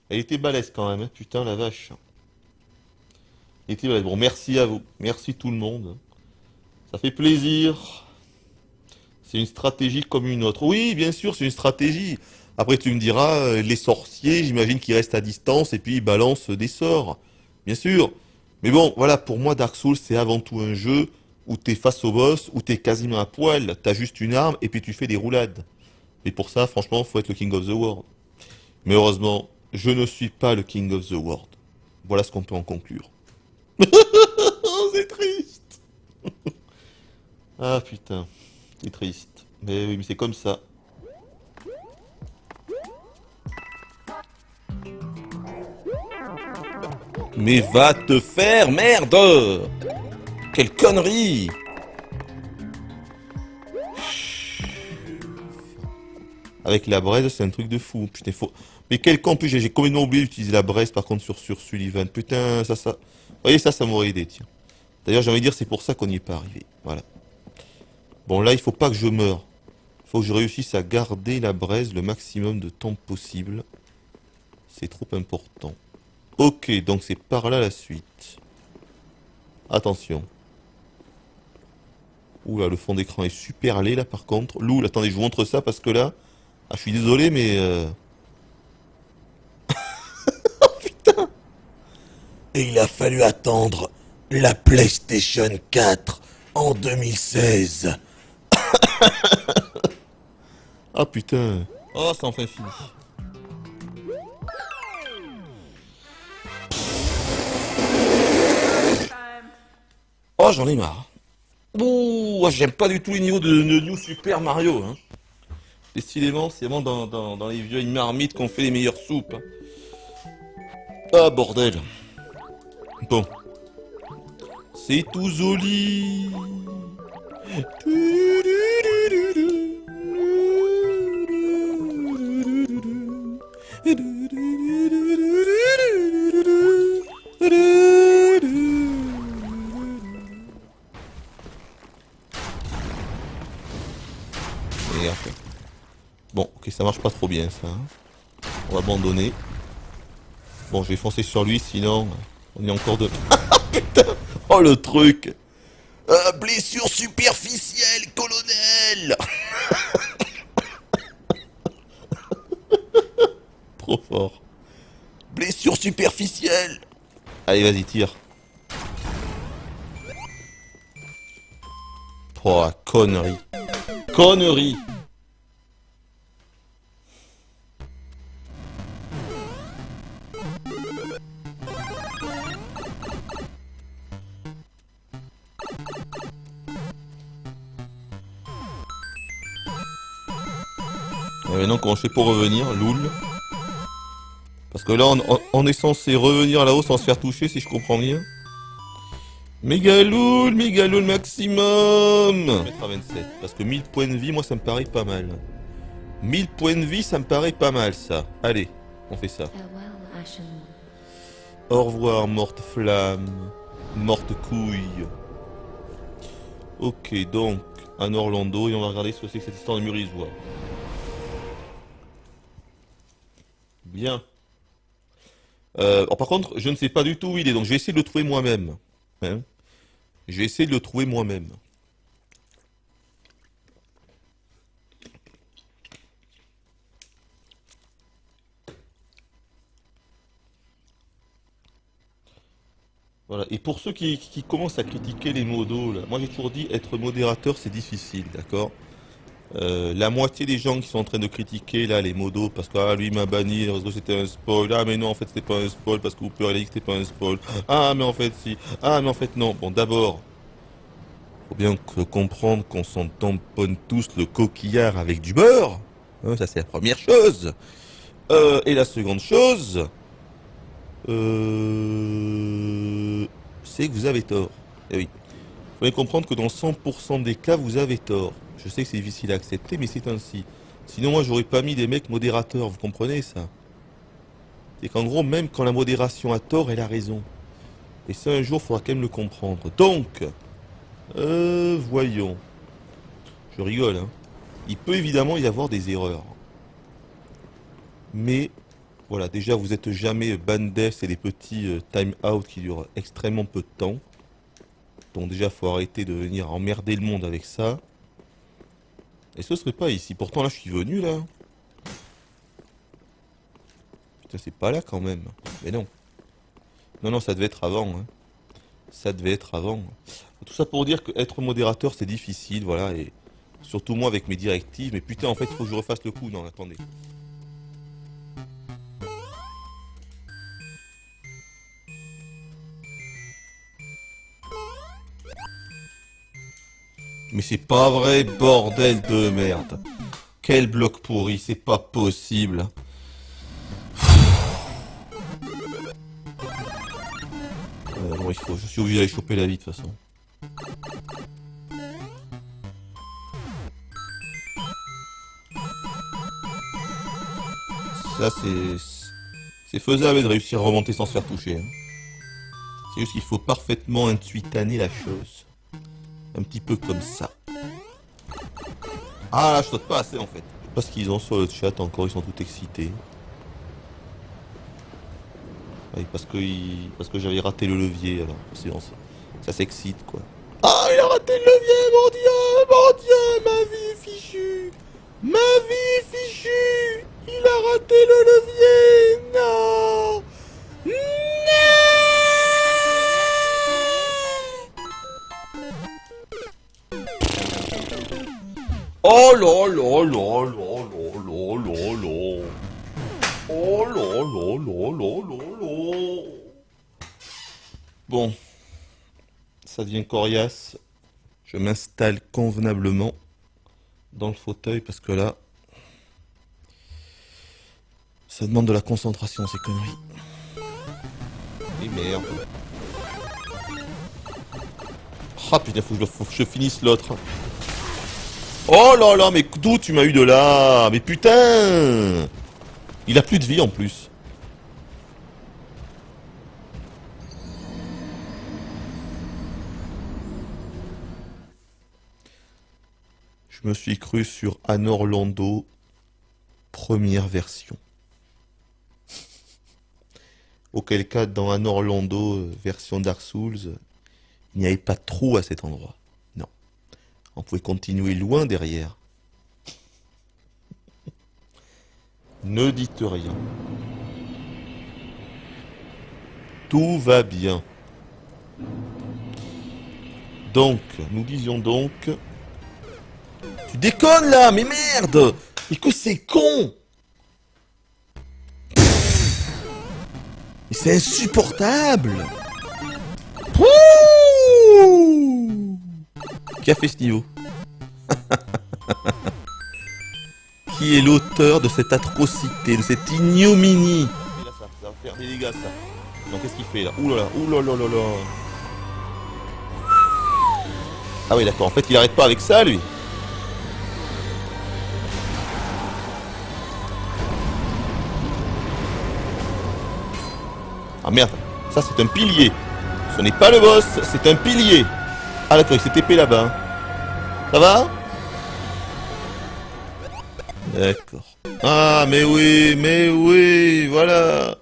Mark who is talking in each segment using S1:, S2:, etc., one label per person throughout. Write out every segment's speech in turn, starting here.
S1: Elle était balèze quand même, hein. Putain la vache. Elle était balèze. Bon, merci à vous. Merci tout le monde. Ça fait plaisir. C'est une stratégie comme une autre. Oui, bien sûr, c'est une stratégie. Après, tu me diras, les sorciers, j'imagine qu'ils restent à distance et puis ils balancent des sorts. Bien sûr. Mais bon, voilà, pour moi, Dark Souls, c'est avant tout un jeu où t'es face au boss, où t'es quasiment à poil, t'as juste une arme et puis tu fais des roulades. Et pour ça, franchement, faut être le King of the World. Mais heureusement, je ne suis pas le King of the World. Voilà ce qu'on peut en conclure. Oh, c'est triste. Ah putain, c'est triste. Mais oui, mais c'est comme ça. Mais va te faire, merde! Quelle connerie! Avec la braise, c'est un truc de fou. Putain, faut... Mais quel con, en plus, j'ai complètement oublié d'utiliser la braise, par contre, sur Sullivan. Putain, ça... Vous voyez, ça m'aurait aidé, tiens. D'ailleurs, j'ai envie de dire, c'est pour ça qu'on n'y est pas arrivé. Voilà. Bon, là, il faut pas que je meure. Il faut que je réussisse à garder la braise le maximum de temps possible. C'est trop important. Ok, donc c'est par là la suite. Attention. Oula, le fond d'écran est super laid, là, par contre. Loul, attendez, je vous montre ça, parce que là... Ah, je suis désolé, mais... Et il a fallu attendre la PlayStation 4 en 2016. Ah putain. Oh, c'est enfin fini. Oh, j'en ai marre. Ouh, j'aime pas du tout les niveaux de New Super Mario. Hein. Décidément, c'est vraiment dans les vieilles marmites qu'on fait les meilleures soupes. Hein. Ah, bordel. Bon. C'est tout joli. Merde. Bon, ok, ça marche pas trop bien ça. Hein. On va abandonner. Bon, je vais foncer sur lui, sinon on est encore de... Putain. Oh le truc. Blessure superficielle, colonel. Trop fort. Blessure superficielle. Allez, vas-y, tire. Oh, connerie. Connerie. Et maintenant, comment je fais pour revenir, loul? Parce que là, on est censé revenir là-haut sans se faire toucher, si je comprends bien. Méga loul maximum. Je vais mettre à 27. Parce que 1000 points de vie, moi, ça me paraît pas mal. 1000 points de vie, ça me paraît pas mal, ça. Allez, on fait ça. Au revoir, morte flamme. Morte couille. Ok, donc, à Orlando, et on va regarder ce que c'est que cette histoire de Murizois. Bien. Par contre, je ne sais pas du tout où il est, donc je vais essayer de le trouver moi-même. Hein, je vais essayer de le trouver moi-même. Voilà. Et pour ceux qui commencent à critiquer les modos, là, moi j'ai toujours dit être modérateur c'est difficile, d'accord? La moitié des gens qui sont en train de critiquer là les modos parce que ah, lui m'a banni parce que c'était un spoil, ah mais non en fait c'était pas un spoil parce que Hooper il a dit que c'était pas un spoil, ah mais en fait si, ah mais en fait non. Bon d'abord, faut bien comprendre qu'on s'en tamponne tous le coquillard avec du beurre, hein, ça c'est la première chose. Et la seconde chose, c'est que vous avez tort. Eh oui. Vous allez comprendre que dans 100% des cas, vous avez tort. Je sais que c'est difficile à accepter, mais c'est ainsi. Sinon, moi, j'aurais pas mis des mecs modérateurs, vous comprenez ça? C'est qu'en gros, même quand la modération a tort, elle a raison. Et ça, un jour, il faudra quand même le comprendre. Donc, voyons. Je rigole, hein. Il peut évidemment y avoir des erreurs. Mais Voilà, déjà vous êtes jamais bandes, c'est des petits time-out qui durent extrêmement peu de temps. Donc déjà faut arrêter de venir emmerder le monde avec ça. Et ce serait pas ici, pourtant là je suis venu là. Putain c'est pas là quand même. Mais non. Non non ça devait être avant. Hein. Ça devait être avant. Tout ça pour dire que être modérateur c'est difficile, voilà, et surtout moi avec mes directives, mais putain en fait il faut que je refasse le coup, non attendez. Mais c'est pas vrai, bordel de merde. Quel bloc pourri, c'est pas possible. Bon, je suis obligé d'aller choper la vie de toute façon. Ça c'est faisable de réussir à remonter sans se faire toucher. Hein. C'est juste qu'il faut parfaitement intuitaner la chose. Un petit peu comme ça. Ah là je saute pas assez en fait. Parce qu'ils ont sur le chat encore, ils sont tout excités. Oui, parce que j'avais raté le levier alors. Ça s'excite quoi. Ah il a raté le levier, mon dieu, ma vie est fichue. Ma vie est fichue. Il a raté le levier. Non. Oh là là là là là là là là. Oh là là là là là là. Bon, ça devient coriace. Je m'installe convenablement dans le fauteuil parce que là, ça demande de la concentration ces conneries. Et merde. Ah putain, faut que je finisse l'autre. Oh là là, mais d'où tu m'as eu de là? Mais putain! Il a plus de vie en plus. Je me suis cru sur Anor Londo, première version. Auquel cas, dans Anor Londo, version Dark Souls, il n'y avait pas de trou à cet endroit. Non. On pouvait continuer loin derrière. Ne dites rien. Tout va bien. Donc, nous disions donc... Tu déconnes là, mais merde! Mais que c'est con! Mais c'est insupportable! Ouh, qui a fait ce niveau? Qui est l'auteur de cette atrocité, de cette ignominie? Là, ça va faire des dégâts, ça. Donc, qu'est-ce qu'il fait là? Ouh là là, ouh là là là là. Ah oui, d'accord, en fait, il arrête pas avec ça, lui. Ah merde, ça c'est un pilier. Ce n'est pas le boss, c'est un pilier. Ah d'accord, il s'est épée là-bas. Ça va? D'accord. Ah mais oui, voilà.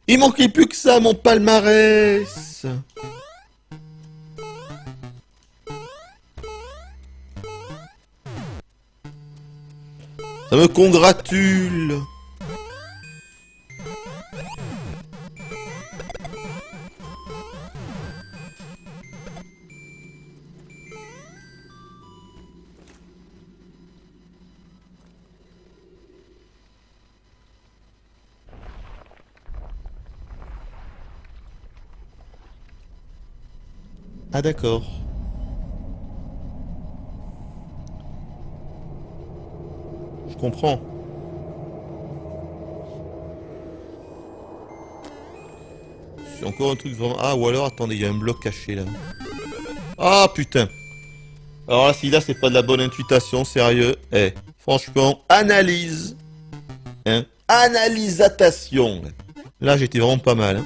S1: Il manquait plus que ça, mon palmarès. Ça me congratule. Ah d'accord. Je comprends. C'est encore un truc vraiment... Ah ou alors attendez, il y a un bloc caché là. Ah putain. Alors là, si là c'est pas de la bonne intuition, sérieux. Eh, franchement, analyse. Hein. Analysatation. Là j'étais vraiment pas mal. Hein.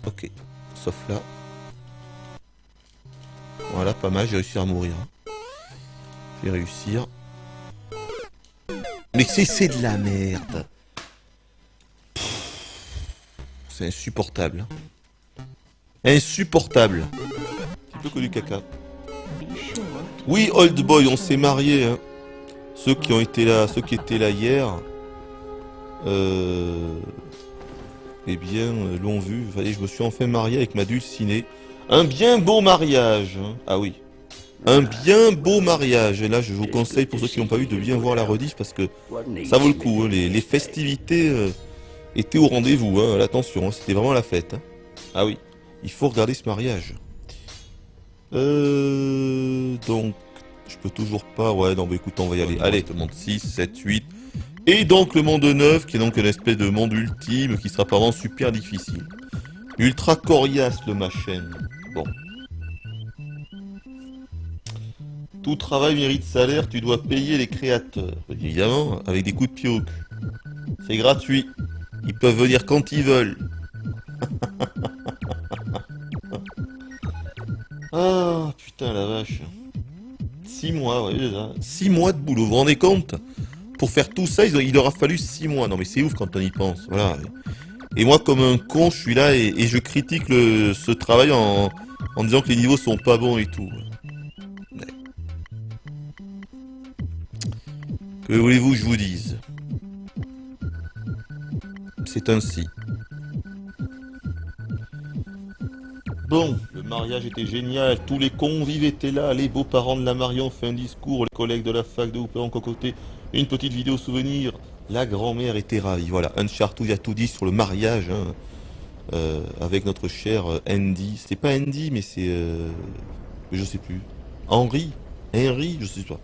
S1: Ok. Sauf là. Voilà, pas mal, j'ai réussi à mourir. Je vais réussir. Mais c'est de la merde. c'est insupportable. Insupportable. Un petit peu que du caca. Oui, Old Boy, on s'est mariés. Hein. Ceux qui étaient là hier, eh bien, l'ont vu. Fallait, je me suis enfin marié avec ma dulcinée. Un bien beau mariage. Hein. Ah oui. Un bien beau mariage. Et là, je vous conseille, pour ceux qui n'ont pas vu, de bien voir la rediff parce que ça vaut le coup. Hein. Les festivités étaient au rendez-vous. Hein. Attention, hein. C'était vraiment la fête. Hein. Ah oui. Il faut regarder ce mariage. Donc, je peux toujours pas. Ouais, non, bah écoute, on va y aller. Allez, le monde 6, 7, 8. Et donc le monde 9, qui est donc une espèce de monde ultime, qui sera apparemment super difficile. Ultra coriace, le machin. Bon. Tout travail mérite salaire, tu dois payer les créateurs. Évidemment, avec des coups de pied au cul. C'est gratuit. Ils peuvent venir quand ils veulent. Ah, putain, la vache. 6 mois, ouais, déjà. 6 mois de boulot, vous vous rendez compte? Pour faire tout ça, il leur a fallu 6 mois. Non mais c'est ouf quand on y pense. Voilà. Et moi, comme un con, je suis là et je critique ce travail en disant que les niveaux sont pas bons et tout. Ouais. Que voulez-vous que je vous dise? C'est ainsi. Bon, le mariage était génial, tous les convives étaient là, les beaux-parents de la mariée ont fait un discours, les collègues de la fac de Hooper ont concocté une petite vidéo souvenir, la grand-mère était ravie. Voilà, Uncharted a tout dit sur le mariage hein, avec notre cher Andy. C'est pas Andy, mais c'est... je sais plus. Henry, je sais pas.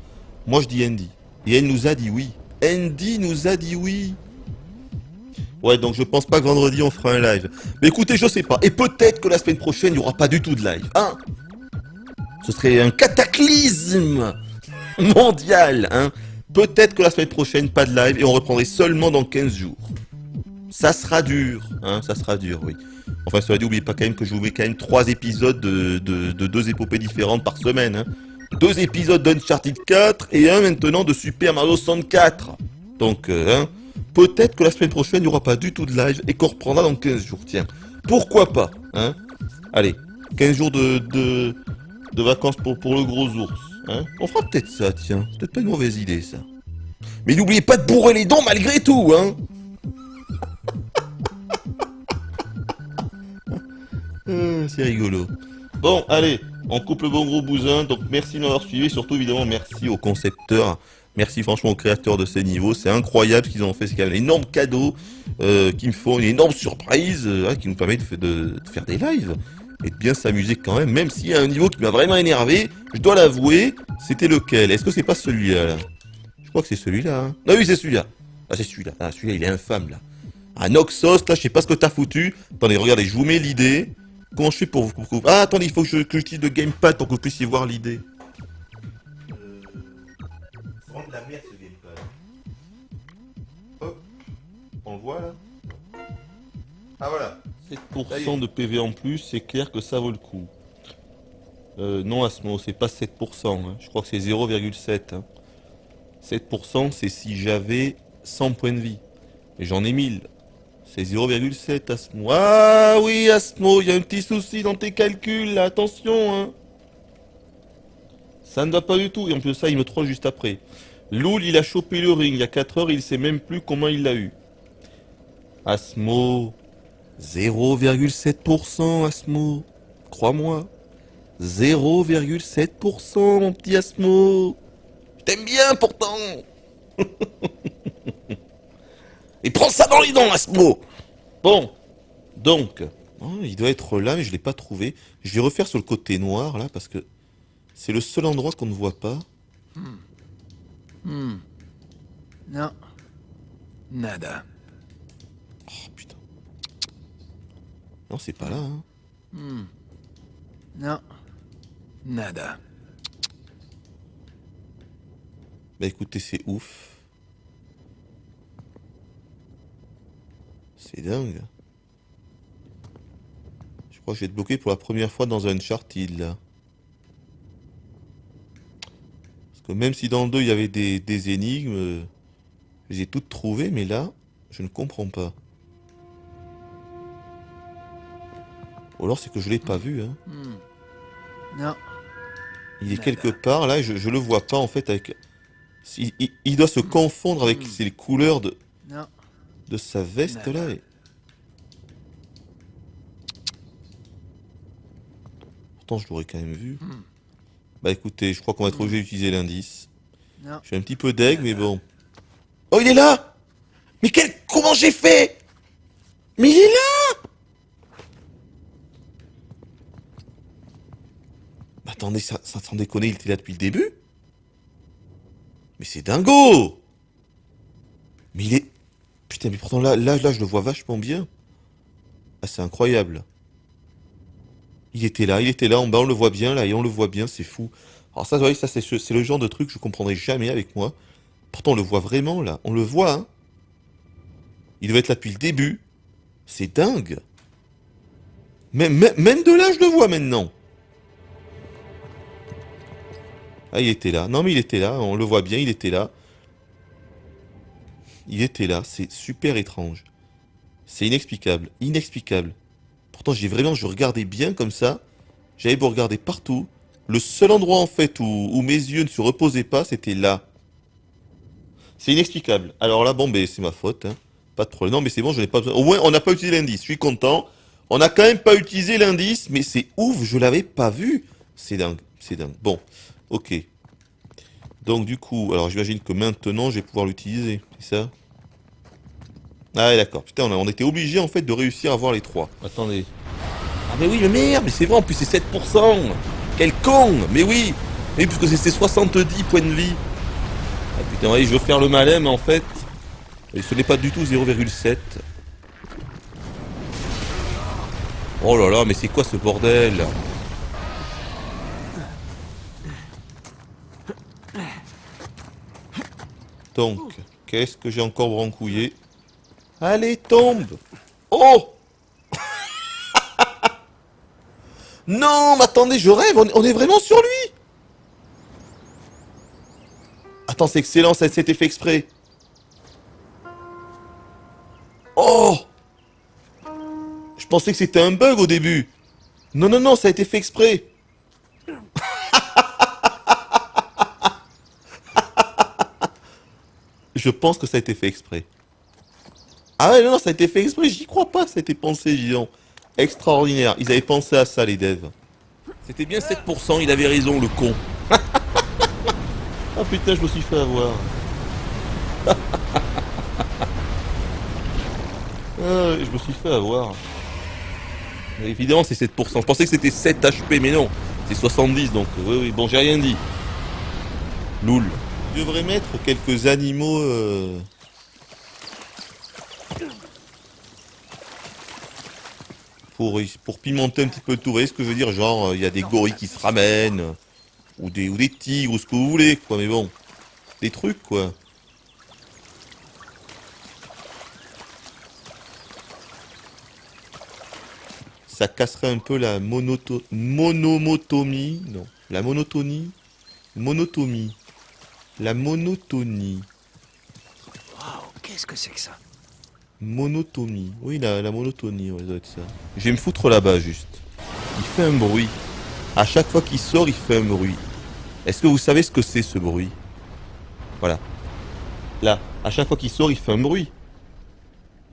S1: Moi je dis Andy. Et elle nous a dit oui. Andy nous a dit oui. Ouais, donc je pense pas que vendredi on fera un live. Mais écoutez, je sais pas. Et peut-être que la semaine prochaine, il n'y aura pas du tout de live. Hein? Ce serait un cataclysme mondial. Hein? Peut-être que la semaine prochaine, pas de live et on reprendrait seulement dans 15 jours. Ça sera dur. Hein? Ça sera dur, oui. Enfin, cela dit, n'oubliez pas quand même que je vous mets quand même 3 épisodes de 2 épopées différentes par semaine. Hein? 2 épisodes d'Uncharted 4 et un maintenant de Super Mario 64. Donc, hein? Peut-être que la semaine prochaine, il n'y aura pas du tout de live et qu'on reprendra dans 15 jours. Tiens, pourquoi pas hein? Allez, 15 jours de vacances pour le gros ours. Hein? On fera peut-être ça, tiens. C'est peut-être pas une mauvaise idée, ça. Mais n'oubliez pas de bourrer les dents malgré tout, hein. C'est rigolo. Bon, allez, on coupe le bon gros bousin. Donc, merci de m'avoir suivi. Surtout, évidemment, merci aux concepteurs. Merci franchement aux créateurs de ces niveaux. C'est incroyable ce qu'ils ont fait. C'est quand même un énorme cadeau qui me font une énorme surprise qui nous permet de faire des lives et de bien s'amuser quand même. Même s'il y a un niveau qui m'a vraiment énervé, je dois l'avouer, c'était lequel? Est-ce que c'est pas celui-là là? Je crois que c'est celui-là. Hein. Ah oui, c'est celui-là. Ah, c'est celui-là. Ah, celui-là, il est infâme là. Ah, Noxos, là, je sais pas ce que t'as foutu. Attendez, regardez, je vous mets l'idée. Comment je fais pour vous... Ah, attendez, il faut que j'utilise le gamepad pour que vous puissiez voir l'idée. C'est vraiment de la merde ce gamepad. Hop, on le voit là. Ah voilà. 7% de PV en plus, c'est clair que ça vaut le coup. Non Asmo, c'est pas 7%, hein. Je crois que c'est 0,7. Hein. 7% c'est si j'avais 100 points de vie. Et j'en ai 1000. C'est 0,7 Asmo. Ah oui Asmo, il y a un petit souci dans tes calculs là, attention hein. Ça ne va pas du tout, et en plus de ça il me troll juste après. Loul il a chopé le ring il y a 4 heures, il sait même plus comment il l'a eu. Asmo, 0,7% Asmo, crois-moi. 0,7% mon petit Asmo. Je t'aime bien pourtant. Et prends ça dans les dents Asmo. Bon, donc, oh, il doit être là mais je l'ai pas trouvé. Je vais refaire sur le côté noir là parce que c'est le seul endroit qu'on ne voit pas.
S2: Non. Nada.
S1: Oh putain. Non c'est pas là hein.
S2: Non. Nada.
S1: Bah écoutez, c'est ouf. C'est dingue. Je crois que je vais être bloqué pour la première fois dans un Uncharted là. Parce que même si dans le 2 il y avait des énigmes, je les ai toutes trouvées, mais là, je ne comprends pas. Ou alors c'est que je l'ai pas vu, hein.
S2: Non.
S1: Il est quelque part, là, je le vois pas, en fait, avec... Il doit se confondre avec les couleurs
S2: Non.
S1: de sa veste, là. Pourtant, je l'aurais quand même vu. Bah écoutez, je crois qu'on va être obligé d'utiliser l'indice.
S2: Non.
S1: Je suis un petit peu deg, mais bon. Oh, il est là! Mais comment j'ai fait? Mais il est là! Bah attendez, ça sans déconner, il était là depuis le début? Mais c'est dingo! Mais il est... Putain, mais pourtant là, je le vois vachement bien. Ah, c'est incroyable. Il était là, en bas, on le voit bien, là, et on le voit bien, c'est fou. Alors ça, vous voyez, ça c'est le genre de truc que je comprendrai jamais avec moi. Pourtant, on le voit vraiment, là. On le voit, hein. Il devait être là depuis le début. C'est dingue. Même de là, je le vois maintenant. Ah, il était là. Non, mais il était là, on le voit bien, il était là. Il était là, c'est super étrange. C'est inexplicable, inexplicable. Pourtant, je regardais bien comme ça. J'avais beau regarder partout. Le seul endroit, en fait, où mes yeux ne se reposaient pas, c'était là. C'est inexplicable. Alors là, bon, ben, c'est ma faute, hein. Pas de problème. Non, mais c'est bon, je n'ai pas besoin. Au moins, on n'a pas utilisé l'indice. Je suis content. On n'a quand même pas utilisé l'indice, mais c'est ouf, je l'avais pas vu. C'est dingue, c'est dingue. Bon, ok. Donc, du coup, alors j'imagine que maintenant, je vais pouvoir l'utiliser. C'est ça? Ah, ouais, d'accord. Putain, on était obligé, en fait, de réussir à voir les trois. Attendez. Ah, mais oui, mais merde, mais c'est vrai, en plus, c'est 7%. Quel con! Mais oui! Mais puisque c'est 70 points de vie. Ah, putain, oui, je veux faire le malin, mais en fait, ce n'est pas du tout 0,7. Oh là là, mais c'est quoi ce bordel? Donc, qu'est-ce que j'ai encore brancouillé? Allez, tombe! Oh! Non, mais attendez, je rêve, on est vraiment sur lui! Attends, c'est excellent, ça s'était fait exprès. Oh! Je pensais que c'était un bug au début. Non, non, non, ça a été fait exprès. Je pense que ça a été fait exprès. Ah ouais, non, non, ça a été fait exprès, j'y crois pas, ça a été pensé, disons. Extraordinaire, ils avaient pensé à ça, les devs. C'était bien 7%, il avait raison, le con. Ah putain, je me suis fait avoir. Ah, ouais, je me suis fait avoir. Mais évidemment, c'est 7%. Je pensais que c'était 7 HP, mais non. C'est 70, donc oui, oui. Bon, j'ai rien dit. Loul. Je devrais mettre quelques animaux... pour pimenter un petit peu le tout. Vous voyez ce que je veux dire? Genre, il y a des gorilles qui se ramènent. Ou des tigres, ou ce que vous voulez, quoi. Mais bon. Des trucs, quoi. Ça casserait un peu la monomotomie. Non. La monotonie. Monotomie. La monotonie.
S2: Waouh, qu'est-ce que c'est que ça?
S1: Monotonie. Oui, la monotonie, ouais, ça doit être ça. Je vais me foutre là-bas, juste. Il fait un bruit. À chaque fois qu'il sort, il fait un bruit. Est-ce que vous savez ce que c'est, ce bruit? Voilà. Là, à chaque fois qu'il sort, il fait un bruit.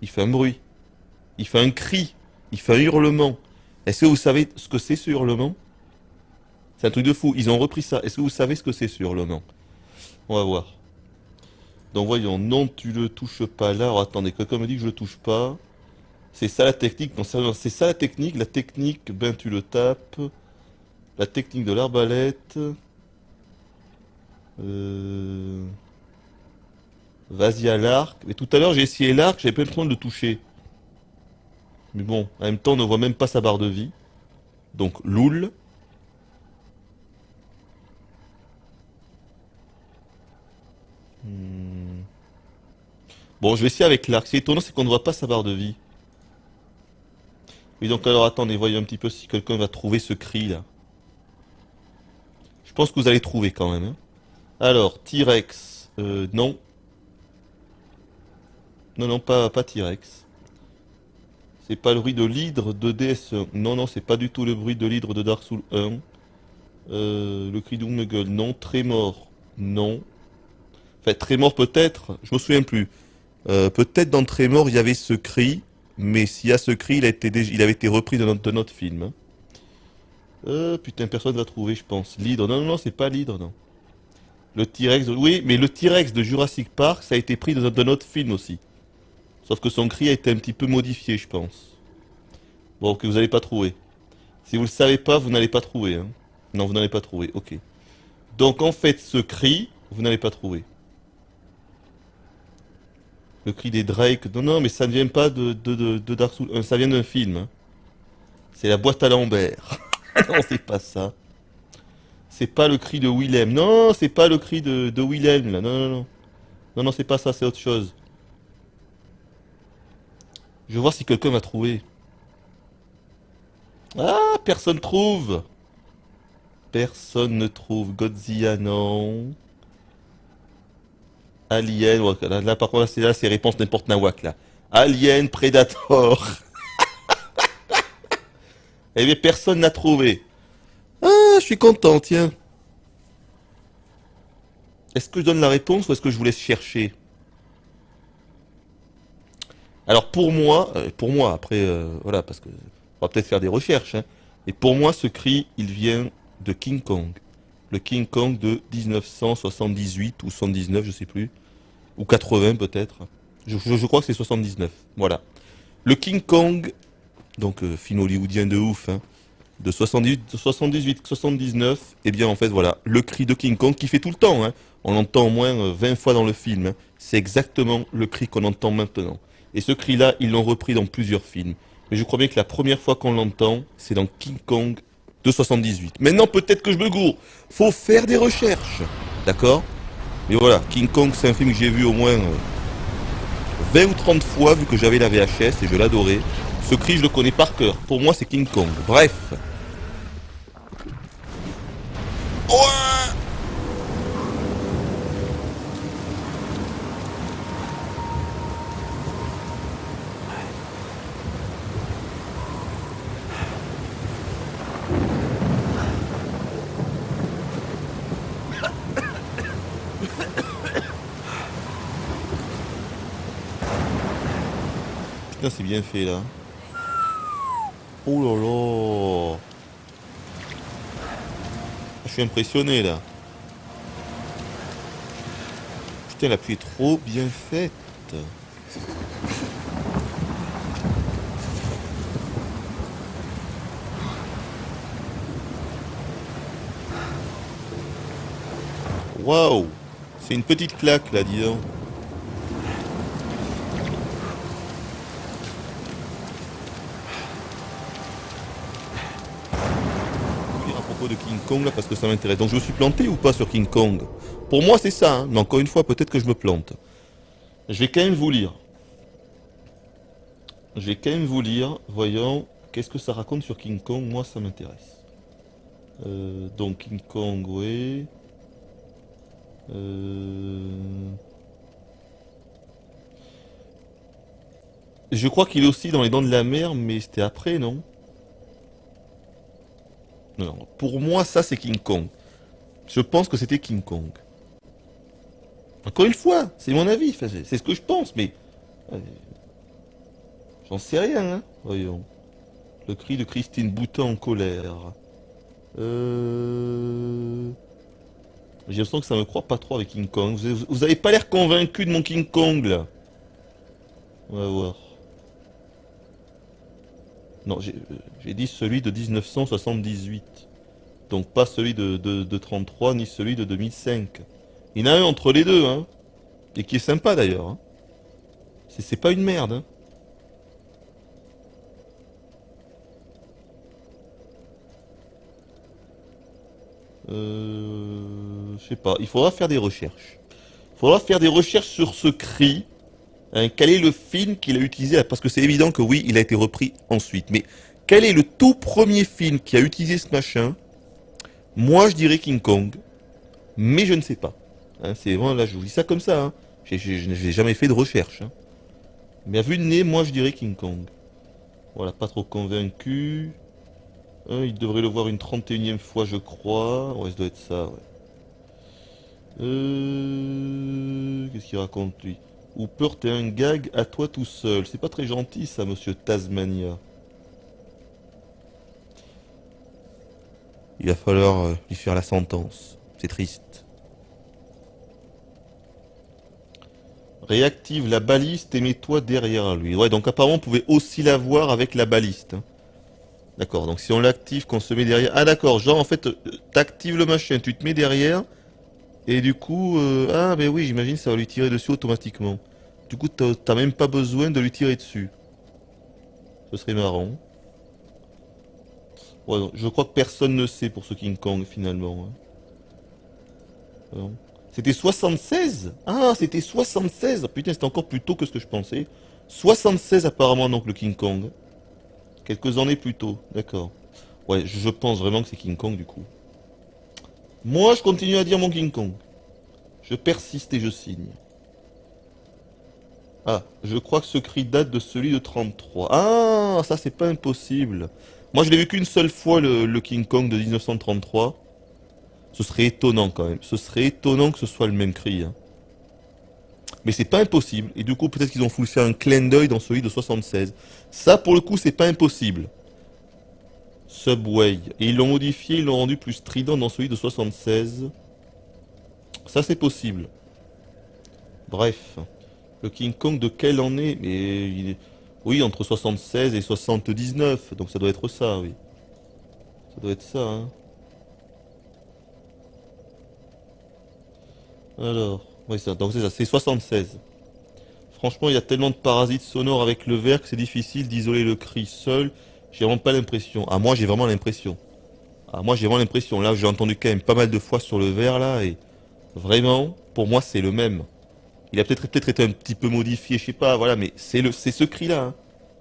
S1: Il fait un bruit. Il fait un cri. Il fait un hurlement. Est-ce que vous savez ce que c'est, ce hurlement? C'est un truc de fou. Ils ont repris ça. Est-ce que vous savez ce que c'est, ce hurlement? On va voir. Donc voyons, non, tu le touches pas là. Alors attendez, quelqu'un me dit que je le touche pas. C'est ça la technique. Non, c'est ça la technique. La technique, ben tu le tapes. La technique de l'arbalète. Vas-y à l'arc. Mais tout à l'heure j'ai essayé l'arc, j'avais pas l'impression de le toucher. Mais bon, en même temps on ne voit même pas sa barre de vie. Donc loul. Hmm. Bon, je vais essayer avec l'arc. Ce qui est étonnant, c'est qu'on ne voit pas sa barre de vie. Oui, donc alors attendez, voyons un petit peu si quelqu'un va trouver ce cri là. Je pense que vous allez trouver quand même, hein. Alors, T-Rex. Non. Non, non, pas T-Rex. C'est pas le bruit de l'hydre de DS1. Non, non, c'est pas du tout le bruit de l'hydre de Dark Souls 1. Le cri d'Oumegul, non. Trémor, non. Enfin, Trémor peut-être, je me souviens plus. Peut-être dans Trémor, il y avait ce cri, mais s'il y a ce cri, il avait été repris de notre film. Hein. Putain, personne va trouver, je pense. L'hydre, non, non, non, c'est pas l'hydre, non. Le T-Rex, oui, mais le T-Rex de Jurassic Park, ça a été pris de notre film aussi. Sauf que son cri a été un petit peu modifié, je pense. Bon, que vous n'allez pas trouver. Si vous le savez pas, vous n'allez pas trouver. Hein. Non, vous n'allez pas trouver, ok. Donc en fait, ce cri, vous n'allez pas trouver. Le cri des Drake, non, non, mais ça ne vient pas de Dark Souls 1, ça vient d'un film. Hein. C'est la boîte à Lambert. Non, c'est pas ça. C'est pas le cri de Willem. Non, c'est pas le cri de Willem, là. Non, non, non. Non, non, c'est pas ça, c'est autre chose. Je vais voir si quelqu'un va trouver. Ah, personne trouve. Personne ne trouve. Godzilla, non. Alien, ouais, là, par contre, là, c'est réponse n'importe nawak, là. Alien, Predator. Eh bien, personne n'a trouvé. Ah, je suis content, tiens. Est-ce que je donne la réponse ou est-ce que je vous laisse chercher? Alors pour moi, après, voilà, parce que on va peut-être faire des recherches, hein, et pour moi, ce cri, il vient de King Kong. Le King Kong de 1978 ou 79, je sais plus, ou 80 peut-être. Je crois que c'est 79, voilà. Le King Kong, donc film hollywoodien de ouf, hein, de 78, 79, et bien en fait voilà, le cri de King Kong qui fait tout le temps, hein. On l'entend au moins 20 fois dans le film, hein. C'est exactement le cri qu'on entend maintenant. Et ce cri-là, ils l'ont repris dans plusieurs films. Mais je crois bien que la première fois qu'on l'entend, c'est dans King Kong de 78. Maintenant, peut-être que je me gourre. Faut faire des recherches. D'accord? Mais voilà, King Kong, c'est un film que j'ai vu au moins 20 ou 30 fois, vu que j'avais la VHS et je l'adorais. Ce cri, je le connais par cœur. Pour moi, c'est King Kong. Bref. Ouais. Putain, c'est bien fait là. Oh là là. Je suis impressionné là. Putain, la pluie est trop bien faite. Waouh. C'est une petite claque là, dis donc. À propos de King Kong là parce que ça m'intéresse. Donc je me suis planté ou pas sur King Kong? Pour moi c'est ça, hein. Mais encore une fois peut-être que je me plante. Je vais quand même vous lire. Je vais quand même vous lire. Voyons, qu'est-ce que ça raconte sur King Kong? Moi ça m'intéresse. Donc King Kong, oui. Je crois qu'il est aussi dans les Dents de la Mer, mais c'était après, non? Non, pour moi ça c'est King Kong. Je pense que c'était King Kong. Encore une fois, c'est mon avis, enfin, c'est ce que je pense, mais j'en sais rien, hein. Voyons. Le cri de Christine Boutin en colère. J'ai l'impression que ça me croit pas trop avec King Kong. Vous avez pas l'air convaincu de mon King Kong là. On va voir. Non, j'ai dit celui de 1978. Donc pas celui de 33 ni celui de 2005. Il y en a un entre les deux, hein. Et qui est sympa d'ailleurs. Hein. C'est pas une merde, hein. Je sais pas. Il faudra faire des recherches. Il faudra faire des recherches sur ce cri. Hein, quel est le film qu'il a utilisé? Parce que c'est évident que oui, il a été repris ensuite. Mais quel est le tout premier film qui a utilisé ce machin? Moi, je dirais King Kong. Mais je ne sais pas. Hein, c'est vraiment là, je vous dis ça comme ça. Hein. Je n'ai jamais fait de recherche. Hein. Mais à vue de nez, moi, je dirais King Kong. Voilà, pas trop convaincu. Il devrait le voir une 31e fois, je crois. Ouais, ça doit être ça, ouais. Qu'est-ce qu'il raconte, lui? Hooper, t'es un gag à toi tout seul. C'est pas très gentil, ça, monsieur Tasmania. Il va falloir lui faire la sentence. C'est triste. Réactive la baliste et mets-toi derrière lui. Ouais, donc apparemment, on pouvait aussi la voir avec la baliste. D'accord, donc si on l'active, qu'on se met derrière... Ah d'accord, genre en fait, t'actives le machin, tu te mets derrière, et du coup... Ah ben oui, j'imagine ça va lui tirer dessus automatiquement. Du coup, t'as même pas besoin de lui tirer dessus. Ce serait marrant. Ouais, non, je crois que personne ne sait pour ce King Kong finalement. Non. C'était 76? Ah, c'était 76! Putain, c'était encore plus tôt que ce que je pensais. 76 apparemment donc le King Kong. Quelques années plus tôt, d'accord. Ouais, je pense vraiment que c'est King Kong du coup. Moi, je continue à dire mon King Kong. Je persiste et je signe. Ah, je crois que ce cri date de celui de 33. Ah, ça c'est pas impossible. Moi, je l'ai vu qu'une seule fois le King Kong de 1933. Ce serait étonnant quand même. Ce serait étonnant que ce soit le même cri, hein. Mais c'est pas impossible. Et du coup, peut-être qu'ils ont voulu faire un clin d'œil dans celui de 76. Ça, pour le coup, c'est pas impossible. Subway. Et ils l'ont modifié, ils l'ont rendu plus strident dans celui de 76. Ça, c'est possible. Bref. Le King Kong de quelle année? Mais oui, entre 76 et 79. Donc ça doit être ça, oui. Ça doit être ça, hein. Alors, oui, ça, donc c'est ça, c'est 76. Franchement, il y a tellement de parasites sonores avec le verre que c'est difficile d'isoler le cri seul. J'ai vraiment pas l'impression. Ah, moi, j'ai vraiment l'impression. Ah, moi, j'ai vraiment l'impression. Là, j'ai entendu quand même pas mal de fois sur le verre, là, et vraiment, pour moi, c'est le même. Il a peut-être été un petit peu modifié, je sais pas, voilà, mais c'est ce cri-là, hein.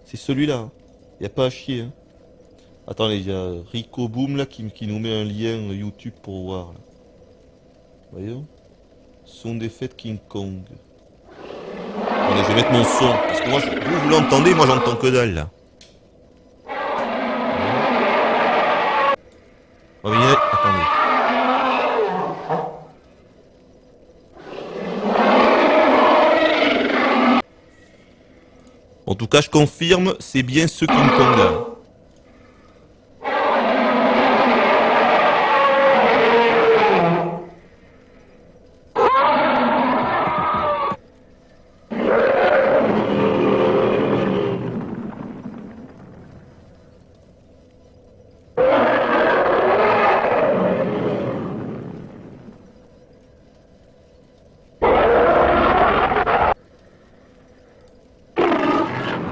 S1: C'est celui-là, hein. Il n'y a pas à chier, hein. Attendez, il y a Rico Boom, là, qui nous met un lien YouTube pour voir, là. Voyons. Son d'effet de King Kong. Attendez, je vais mettre mon son. Parce que moi, vous l'entendez, moi j'entends que dalle là. Oh, mais attendez. En tout cas, je confirme, c'est bien ce King Kong là.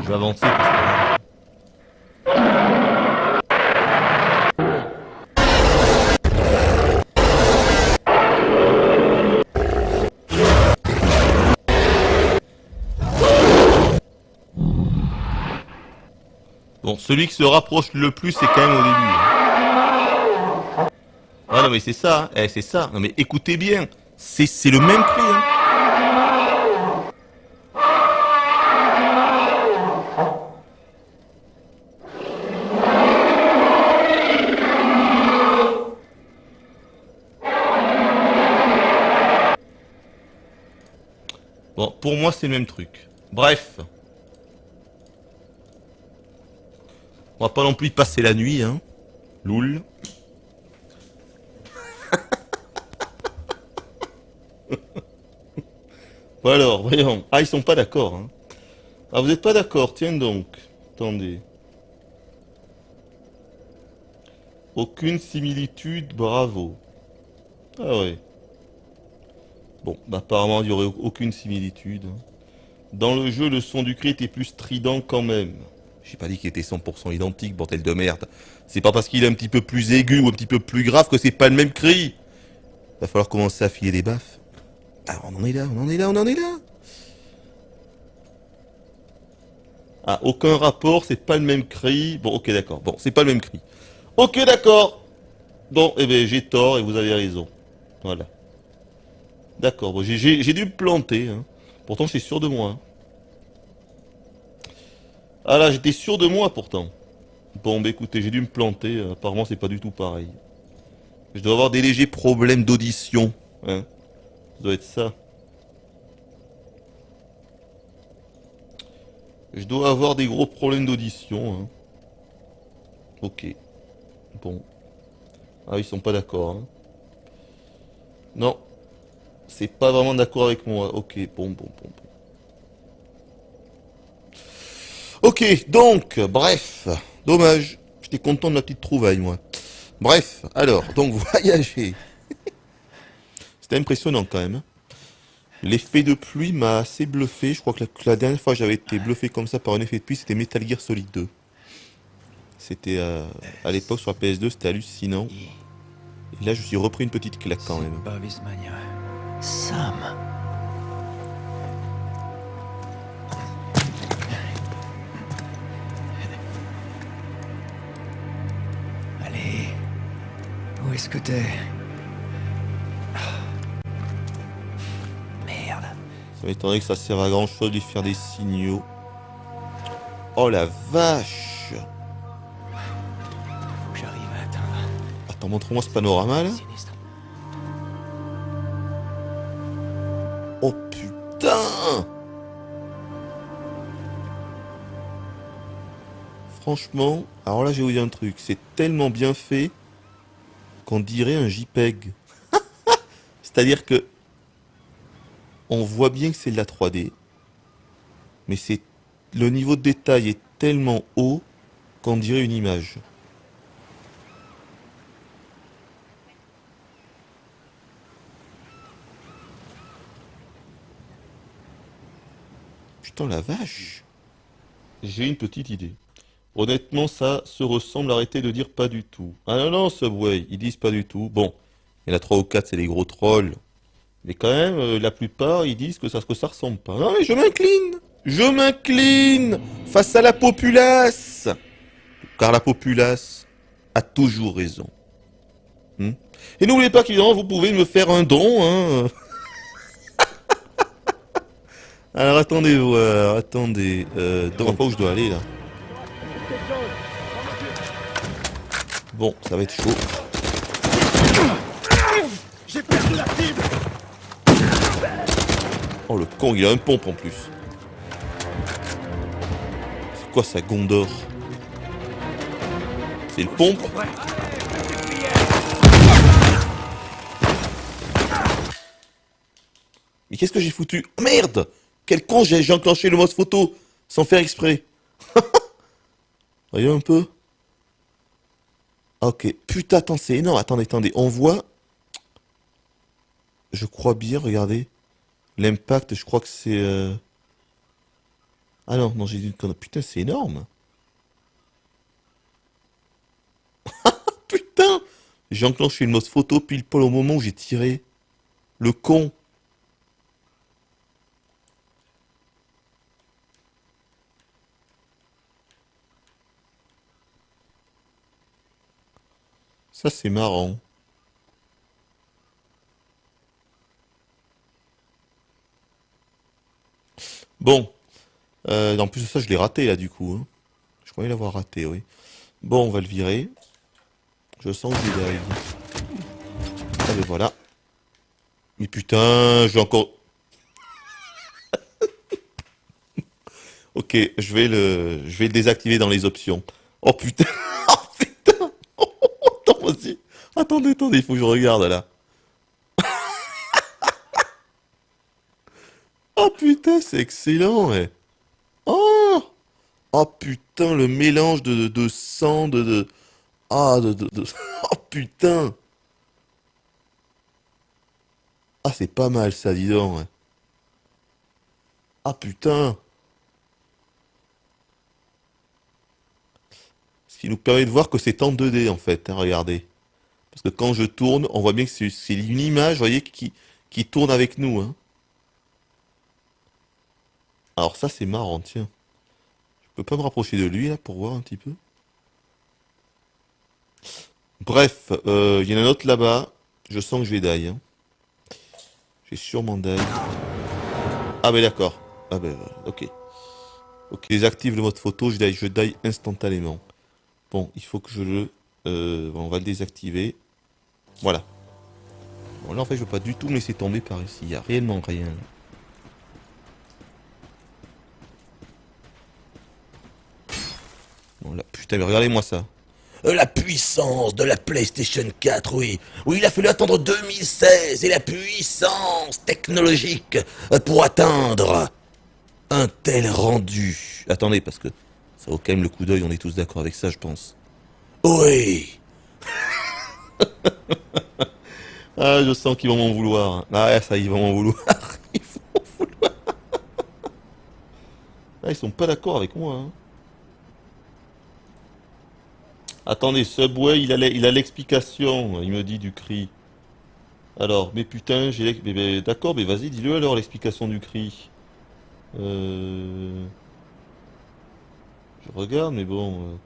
S1: Je vais avancer parce que... Bon, celui qui se rapproche le plus, c'est quand même au début, hein. Ah non mais c'est ça, hein. C'est ça. Non mais écoutez bien, c'est le même cri, hein. Bon, pour moi, c'est le même truc. Bref. On va pas non plus y passer la nuit, hein. Loul. Bon alors, voyons. Ah, ils sont pas d'accord, hein. Ah, vous êtes pas d'accord, tiens donc. Attendez. Aucune similitude, bravo. Ah ouais. Bon, bah apparemment, il y aurait aucune similitude, hein. Dans le jeu, le son du cri était plus strident quand même. J'ai pas dit qu'il était 100% identique, bordel de merde. C'est pas parce qu'il est un petit peu plus aigu ou un petit peu plus grave que c'est pas le même cri. Va falloir commencer à filer des baffes. Ah, on en est là, on en est là, on en est là. Ah, aucun rapport, c'est pas le même cri. Bon, ok, d'accord. Bon, c'est pas le même cri. Ok, d'accord. Bon, eh ben, j'ai tort et vous avez raison. Voilà. D'accord, bon, j'ai dû me planter, hein. Pourtant, je suis sûr de moi, hein. Ah là, j'étais sûr de moi pourtant. Bon, bah écoutez, j'ai dû me planter. Apparemment, c'est pas du tout pareil. Je dois avoir des légers problèmes d'audition. Hein. Ça doit être ça. Je dois avoir des gros problèmes d'audition. Hein. Ok. Bon. Ah, ils sont pas d'accord. Hein. Non. C'est pas vraiment d'accord avec moi. Ok, bon. Ok, donc, bref. Dommage. J'étais content de la petite trouvaille, moi. Bref, alors, donc voyager. C'était impressionnant quand même. Hein. L'effet de pluie m'a assez bluffé. Je crois que la dernière fois que j'avais été bluffé comme ça par un effet de pluie, c'était Metal Gear Solid 2. C'était à l'époque sur la PS2, c'était hallucinant. Et là, je me suis repris une petite claque quand même.
S2: Sam. Allez. Où est-ce que t'es? Merde.
S1: Ça m'étonnerait que ça serve à grand chose de lui faire des signaux. Oh la vache!
S2: Faut que j'arrive à atteindre.
S1: Attends, montre-moi ce panorama là.
S2: Sinistre.
S1: Oh putain! Franchement, alors là j'ai oublié un truc. C'est tellement bien fait qu'on dirait un JPEG. C'est-à-dire que on voit bien que c'est de la 3D, mais c'est le niveau de détail est tellement haut qu'on dirait une image. Putain la vache! J'ai une petite idée. Honnêtement, ça se ressemble, arrêtez de dire pas du tout. Ah non, non, Subway, ils disent pas du tout. Bon, il y en a 3 ou 4, c'est des gros trolls. Mais quand même, la plupart, ils disent que ça ressemble pas. Non mais je m'incline! Je m'incline face à la populace! Car la populace a toujours raison. Hmm. Et n'oubliez pas qu'évidemment, vous pouvez me faire un don, hein. Alors attendez voir, attendez. Donc, pas où je dois aller là. Bon, ça va être chaud.
S2: J'ai perdu la cible.
S1: Oh le con, il a un pompe en plus. C'est quoi ça, Gondor? C'est le pompe? Mais qu'est-ce que j'ai foutu? Oh, merde! Quel con, j'ai enclenché le mode photo sans faire exprès. Voyez un peu. Ok, putain, attends, c'est énorme. Attendez, on voit. Je crois bien, regardez. L'impact, je crois que c'est... Ah non, j'ai dit une connerie. Putain, c'est énorme. Putain! J'ai enclenché le mode photo pile poil au moment où j'ai tiré. Le con. Ça, c'est marrant. Bon. En plus de ça, je l'ai raté, là, du coup. Hein. Je croyais l'avoir raté, oui. Bon, on va le virer. Je sens que j'ai dive. Ah, ben voilà. Mais putain, j'ai encore... Ok, je vais le désactiver dans les options. Oh putain, oh putain, attends, vas-y. Attendez, il faut que je regarde, là. Oh putain, c'est excellent, ouais. Oh! Oh putain, le mélange de sang, Ah, Oh putain! Ah, c'est pas mal ça, dis donc, ouais. Ah putain! Ce qui nous permet de voir que c'est en 2D en fait, hein, regardez. Parce que quand je tourne, on voit bien que c'est une image, vous voyez, qui tourne avec nous, hein. Alors ça, c'est marrant, tiens. Je peux pas me rapprocher de lui, là, pour voir un petit peu. Bref, il y en a un autre là-bas. Je sens que je vais die, hein. J'ai sûrement die. Ah ben d'accord. Ah ben ok. Ok, désactive le mode photo, je die instantanément. Bon, il faut que je le... on va le désactiver. Voilà. Bon, là, en fait, je veux pas du tout me laisser tomber par ici. Il y a réellement rien. Bon, là, putain, mais regardez-moi ça. La puissance de la PlayStation 4, oui. Oui, il a fallu attendre 2016 et la puissance technologique pour atteindre un tel rendu. Attendez, parce que ça vaut quand même le coup d'œil, on est tous d'accord avec ça, je pense. Oui. Ah, je sens qu'ils vont m'en vouloir. Ah, ça, ils vont m'en vouloir. Ils vont m'en vouloir. Ah, ils sont pas d'accord avec moi. Hein. Attendez, Subway, il a l'explication, il me dit du cri. Alors, mais putain, d'accord, mais vas-y, dis-le alors, l'explication du cri. Euh... Je regarde, mais bon...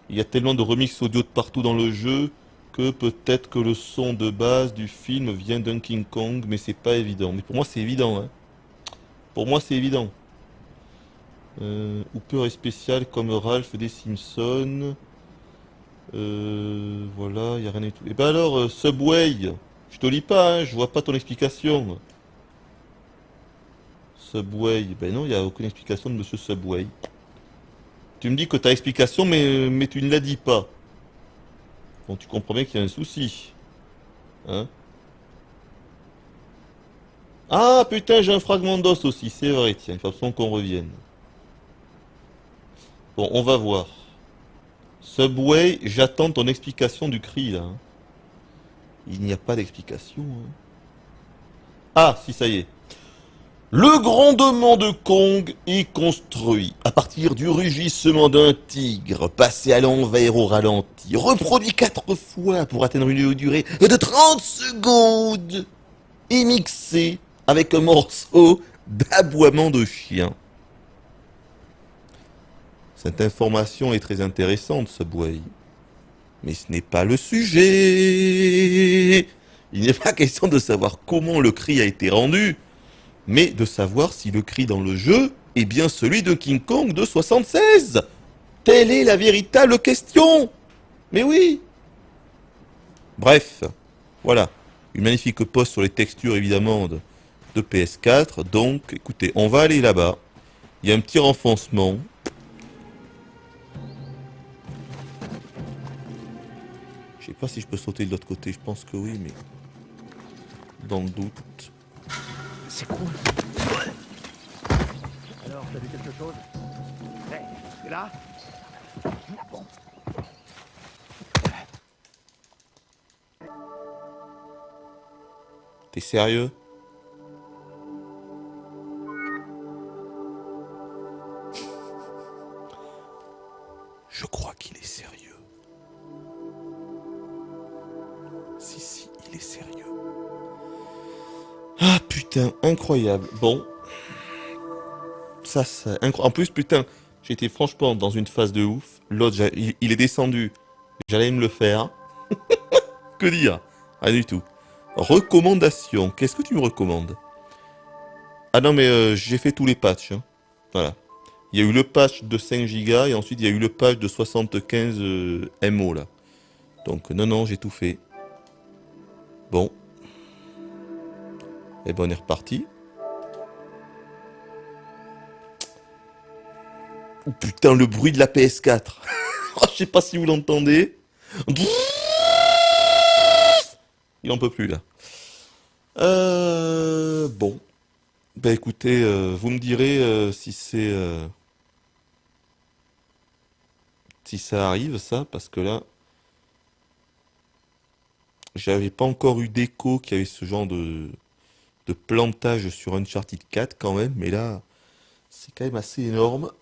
S1: il y a tellement de remix audio de partout dans le jeu que peut-être que le son de base du film vient d'un King Kong, mais c'est pas évident. Mais pour moi, c'est évident, hein. Pour moi, c'est évident. Hooper est spécial comme Ralph des Simpsons. Voilà, il n'y a rien et tout. Et ben alors, Subway, je te lis pas, hein, je vois pas ton explication. Subway, ben non, il n'y a aucune explication de Monsieur Subway. Tu me dis que tu as explication, mais tu ne la dis pas. Bon, tu comprends bien qu'il y a un souci. Hein? Ah putain, j'ai un fragment d'os aussi, c'est vrai, tiens, il faut absolument qu'on revienne. Bon, on va voir. Subway, j'attends ton explication du cri là. Hein. Il n'y a pas d'explication. Hein. Ah, si, ça y est. Le grondement de Kong est construit à partir du rugissement d'un tigre, passé à l'envers au ralenti, reproduit 4 fois pour atteindre une durée de 30 secondes, et mixé avec un morceau d'aboiement de chien. Cette information est très intéressante, Subway. Mais ce n'est pas le sujet. Il n'est pas question de savoir comment le cri a été rendu, mais de savoir si le cri dans le jeu est bien celui de King Kong de 76. Telle est la véritable question. Mais oui. Bref, voilà. Une magnifique pause sur les textures évidemment de PS4. Donc, écoutez, on va aller là-bas. Il y a un petit renfoncement. Je sais pas si je peux sauter de l'autre côté. Je pense que oui, mais dans le doute.
S2: C'est cool. Alors, t'as vu quelque chose? Hey, t'es là? Bon.
S1: T'es sérieux? Je crois qu'il est sérieux. Si, il est sérieux. Ah putain, incroyable. Bon. Ça, en plus, putain, j'étais franchement dans une phase de ouf. L'autre, il est descendu. J'allais me le faire. Que dire? Rien du tout. Recommandation. Qu'est-ce que tu me recommandes? Ah non, mais j'ai fait tous les patchs. Hein. Voilà. Il y a eu le patch de 5 Go et ensuite il y a eu le patch de 75 MO là. Donc non, non, j'ai tout fait. Bon. Et ben on est reparti. Oh putain, le bruit de la PS4. Je sais pas si vous l'entendez. Il en peut plus là. Bon. Bah écoutez, vous me direz si ça arrive ça, parce que là, j'avais pas encore eu d'écho qui avait ce genre de plantage sur Uncharted 4 quand même, mais là, c'est quand même assez énorme.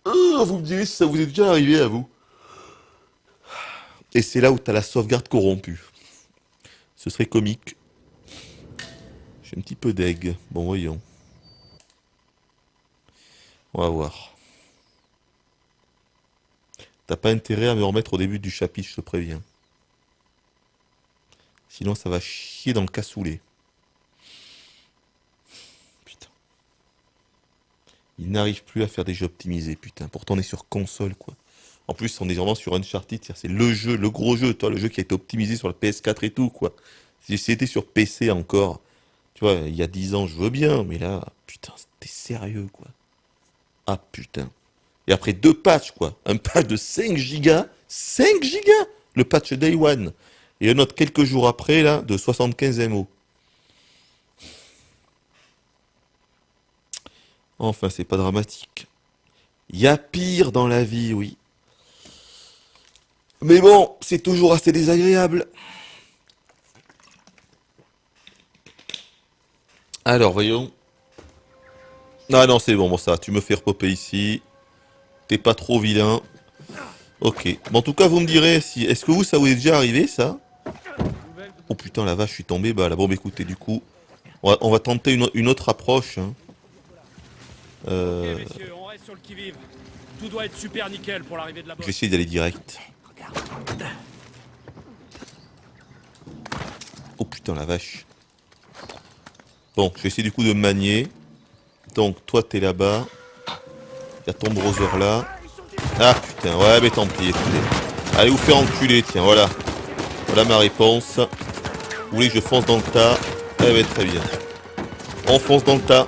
S1: Vous me direz si ça vous est déjà arrivé à vous. Et c'est là où t'as la sauvegarde corrompue. Ce serait comique. J'ai un petit peu d'aigle. Bon, voyons. On va voir. T'as pas intérêt à me remettre au début du chapitre, je te préviens. Sinon, ça va chier dans le cassoulet. Putain. Il n'arrive plus à faire des jeux optimisés, putain. Pourtant, on est sur console, quoi. En plus, on est vraiment sur Uncharted, c'est le jeu, le gros jeu, toi, le jeu qui a été optimisé sur le PS4 et tout, quoi. Si c'était sur PC encore, tu vois, il y a 10 ans, je veux bien, mais là, putain, c'était sérieux, quoi. Ah, putain. Et après deux patchs, quoi. Un patch de 5 gigas, 5 gigas, le patch Day One. Et un autre quelques jours après, là, de 75 MO. Enfin, c'est pas dramatique. Il y a pire dans la vie, oui. Mais bon, c'est toujours assez désagréable. Alors, voyons. Ah non, c'est bon, bon ça, tu me fais repopper ici. T'es pas trop vilain. Ok. Bon, en tout cas, vous me direz si... Est-ce que vous, ça vous est déjà arrivé, ça? Oh putain, la vache, je suis tombé. Bah, là, bon, bah, écoutez, du coup, on va tenter une autre approche. Hein.
S3: Ok messieurs, on reste sur le qui-vive. Tout doit être super nickel pour l'arrivée de la
S1: Je vais
S3: bosse.
S1: essayer d'aller direct. Oh putain, la vache. Bon, je vais essayer du coup de me manier. Donc, toi, t'es là-bas. Il y a ton browser là. Ah putain, ouais, mais tant pis, écoutez. Allez vous faire enculer, tiens, voilà. Voilà ma réponse. Vous voulez que je fonce dans le tas? Eh ben, très bien. On fonce dans le tas.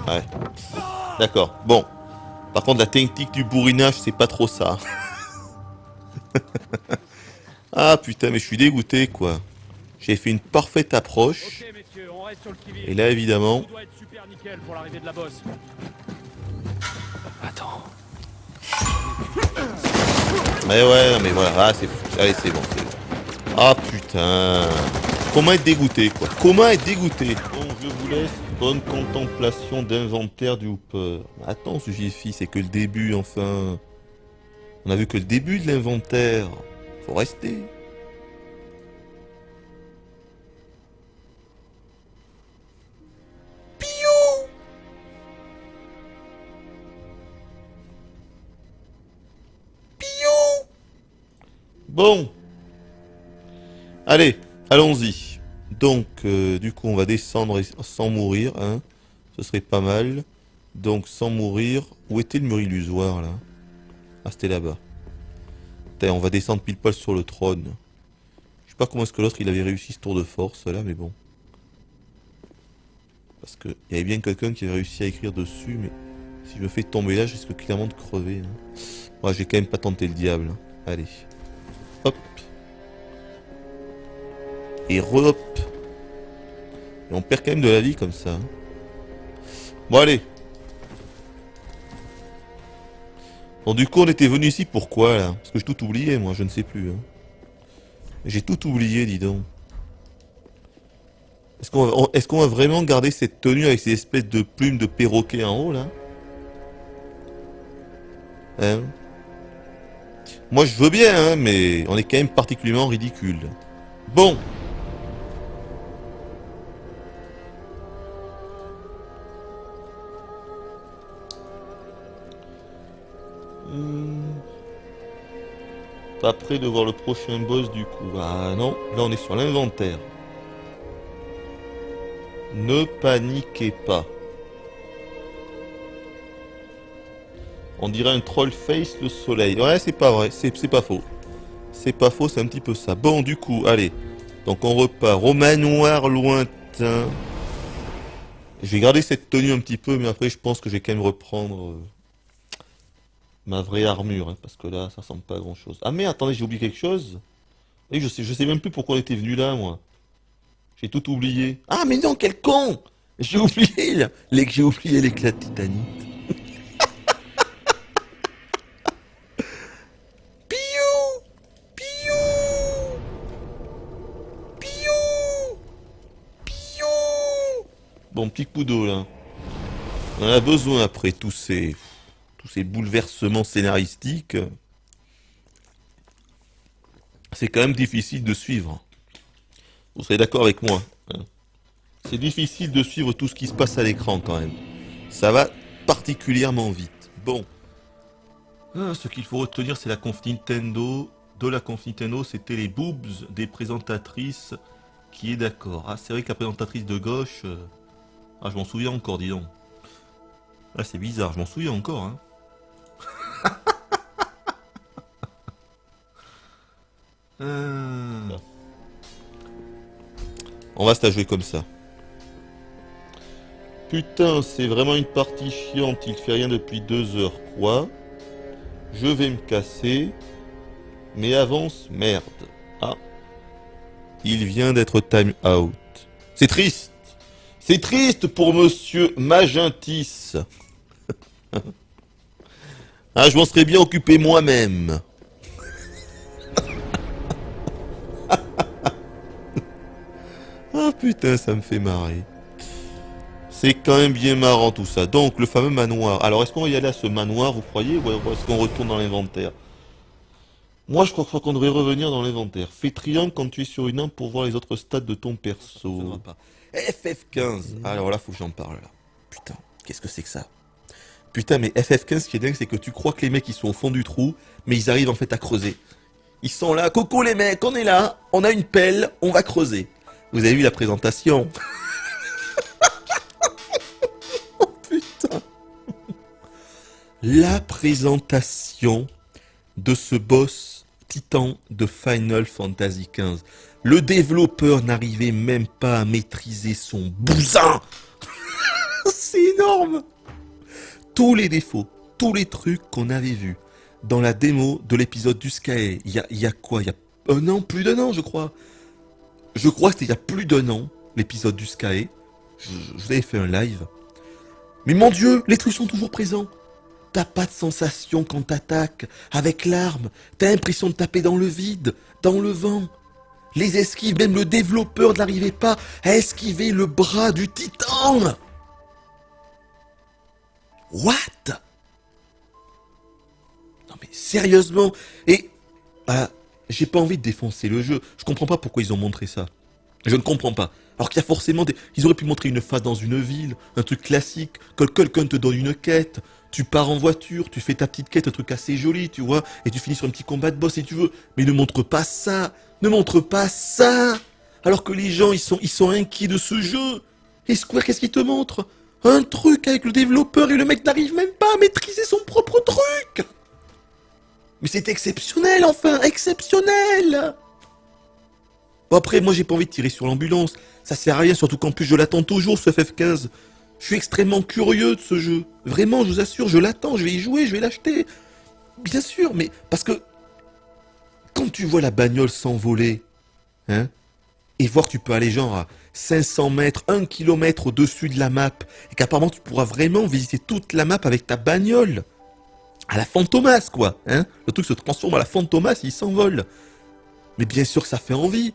S1: Ouais. D'accord, bon. Par contre, la technique du bourrinage, c'est pas trop ça. Ah putain, mais je suis dégoûté, quoi. J'ai fait une parfaite approche.
S3: Ok messieurs, on reste sur le qui-vive.
S1: Et là, évidemment...
S3: Tout doit être super nickel pour l'arrivée de la bosse.
S2: Attends.
S1: Mais ouais, non, mais voilà, ah, c'est fou. Allez, c'est bon, c'est bon. Ah putain. Comment être dégoûté, quoi. Comment être dégoûté. Bon, je vous laisse. Bonne contemplation d'inventaire du Hooper. Attends, ce Jiffy, c'est que le début, enfin. On a vu que le début de l'inventaire. Faut rester. Piou. Piou. Bon. Allez, allons-y. Donc, du coup, on va descendre sans mourir, hein. Ce serait pas mal. Donc, sans mourir. Où était le mur illusoire, là? Ah, c'était là-bas. Putain, on va descendre pile poil sur le trône. Je sais pas comment est-ce que l'autre, il avait réussi ce tour de force, là, mais bon. Parce que il y avait bien quelqu'un qui avait réussi à écrire dessus, mais... Si je me fais tomber là, je risque clairement de crever. Hein. Moi, j'ai quand même pas tenté le diable. Hein. Allez. Hop. Et re-hop. Et on perd quand même de la vie comme ça. Hein. Bon, allez. Bon, du coup, on était venu ici pourquoi, là? Parce que j'ai tout oublié, moi, je ne sais plus. Hein. J'ai tout oublié, dis donc. Est-ce qu'on va vraiment garder cette tenue avec ces espèces de plumes de perroquet en haut, là? Hein? Moi, je veux bien, hein, mais on est quand même particulièrement ridicule. Bon. Pas prêt de voir le prochain boss du coup. Ah non, là on est sur l'inventaire. Ne paniquez pas. On dirait un troll face le soleil. Ouais, c'est pas vrai, c'est pas faux. C'est pas faux, c'est un petit peu ça. Bon, du coup, allez. Donc on repart au manoir lointain. Je vais garder cette tenue un petit peu, mais après je pense que je vais quand même reprendre ma vraie armure, hein, parce que là, ça ressemble pas à grand chose. Ah mais attendez, j'ai oublié quelque chose. Oui, je sais même plus pourquoi on était venu là, moi. J'ai tout oublié. Ah mais non, quel con! J'ai oublié, là. J'ai oublié l'éclat de titanite. Piou! Piou! Piou! Piou! Bon, petit coup d'eau, là. On en a besoin après tous ces bouleversements scénaristiques. C'est quand même difficile de suivre. Vous serez d'accord avec moi. Hein. C'est difficile de suivre tout ce qui se passe à l'écran quand même. Ça va particulièrement vite. Bon. Ah, ce qu'il faut retenir, c'est la conf Nintendo. De la conf Nintendo, c'était les boobs des présentatrices qui est d'accord. Ah, c'est vrai que la présentatrice de gauche... Ah, je m'en souviens encore, dis donc. Ah, c'est bizarre, je m'en souviens encore, hein. Euh, On va se la jouer comme ça. Putain, c'est vraiment une partie chiante, il fait rien depuis 2 heures, quoi. Je vais me casser. Mais avance, merde. Ah. Il vient d'être time out. C'est triste. C'est triste pour monsieur Magintis. Ah, je m'en serais bien occupé moi-même. Ah putain, ça me fait marrer. C'est quand même bien marrant tout ça. Donc, le fameux manoir. Alors, est-ce qu'on va y aller à ce manoir, vous croyez, ou est-ce qu'on retourne dans l'inventaire? Moi, je crois qu'on devrait revenir dans l'inventaire. Fais triangle quand tu es sur une arme pour voir les autres stats de ton perso. FF15. Alors là, faut que j'en parle, là. Putain, qu'est-ce que c'est que ça? Putain, mais FF15, ce qui est dingue, c'est que tu crois que les mecs, ils sont au fond du trou, mais ils arrivent en fait à creuser. Ils sont là. Coco, les mecs, on est là. On a une pelle, on va creuser. Vous avez vu la présentation? Oh putain. La présentation de ce boss titan de Final Fantasy XV. Le développeur n'arrivait même pas à maîtriser son bousin. C'est énorme. Tous les défauts, tous les trucs qu'on avait vus dans la démo de l'épisode du Sky, il y a quoi? Il y a un an, plus d'un an, je crois. Je crois que c'était il y a plus d'un an, l'épisode du Sky. Je vous avais fait un live. Mais mon Dieu, les trucs sont toujours présents. T'as pas de sensation quand t'attaques avec l'arme. T'as l'impression de taper dans le vide, dans le vent. Les esquives, même le développeur n'arrivait pas à esquiver le bras du titan. What? Non mais sérieusement. Et j'ai pas envie de défoncer le jeu. Je comprends pas pourquoi ils ont montré ça. Je ne comprends pas. Alors qu'il y a forcément des... Ils auraient pu montrer une phase dans une ville, un truc classique, que quelqu'un te donne une quête, tu pars en voiture, tu fais ta petite quête, un truc assez joli, tu vois, et tu finis sur un petit combat de boss si tu veux. Mais ne montre pas ça. Ne montre pas ça. Alors que les gens, ils sont inquiets de ce jeu. Et Square, qu'est-ce qu'il te montre? Un truc avec le développeur et le mec n'arrive même pas à maîtriser son propre truc. Mais c'est exceptionnel, enfin, exceptionnel. Bon après, moi j'ai pas envie de tirer sur l'ambulance. Ça sert à rien, surtout qu'en plus je l'attends toujours ce FF15. Je suis extrêmement curieux de ce jeu. Vraiment, je vous assure, je l'attends, je vais y jouer, je vais l'acheter. Bien sûr, mais parce que quand tu vois la bagnole s'envoler, hein, et voir que tu peux aller genre à 500 mètres, 1 kilomètre au-dessus de la map, et qu'apparemment tu pourras vraiment visiter toute la map avec ta bagnole. À la Fantomas, quoi, hein. Le truc se transforme à la Fantomas et il s'envole. Mais bien sûr que ça fait envie.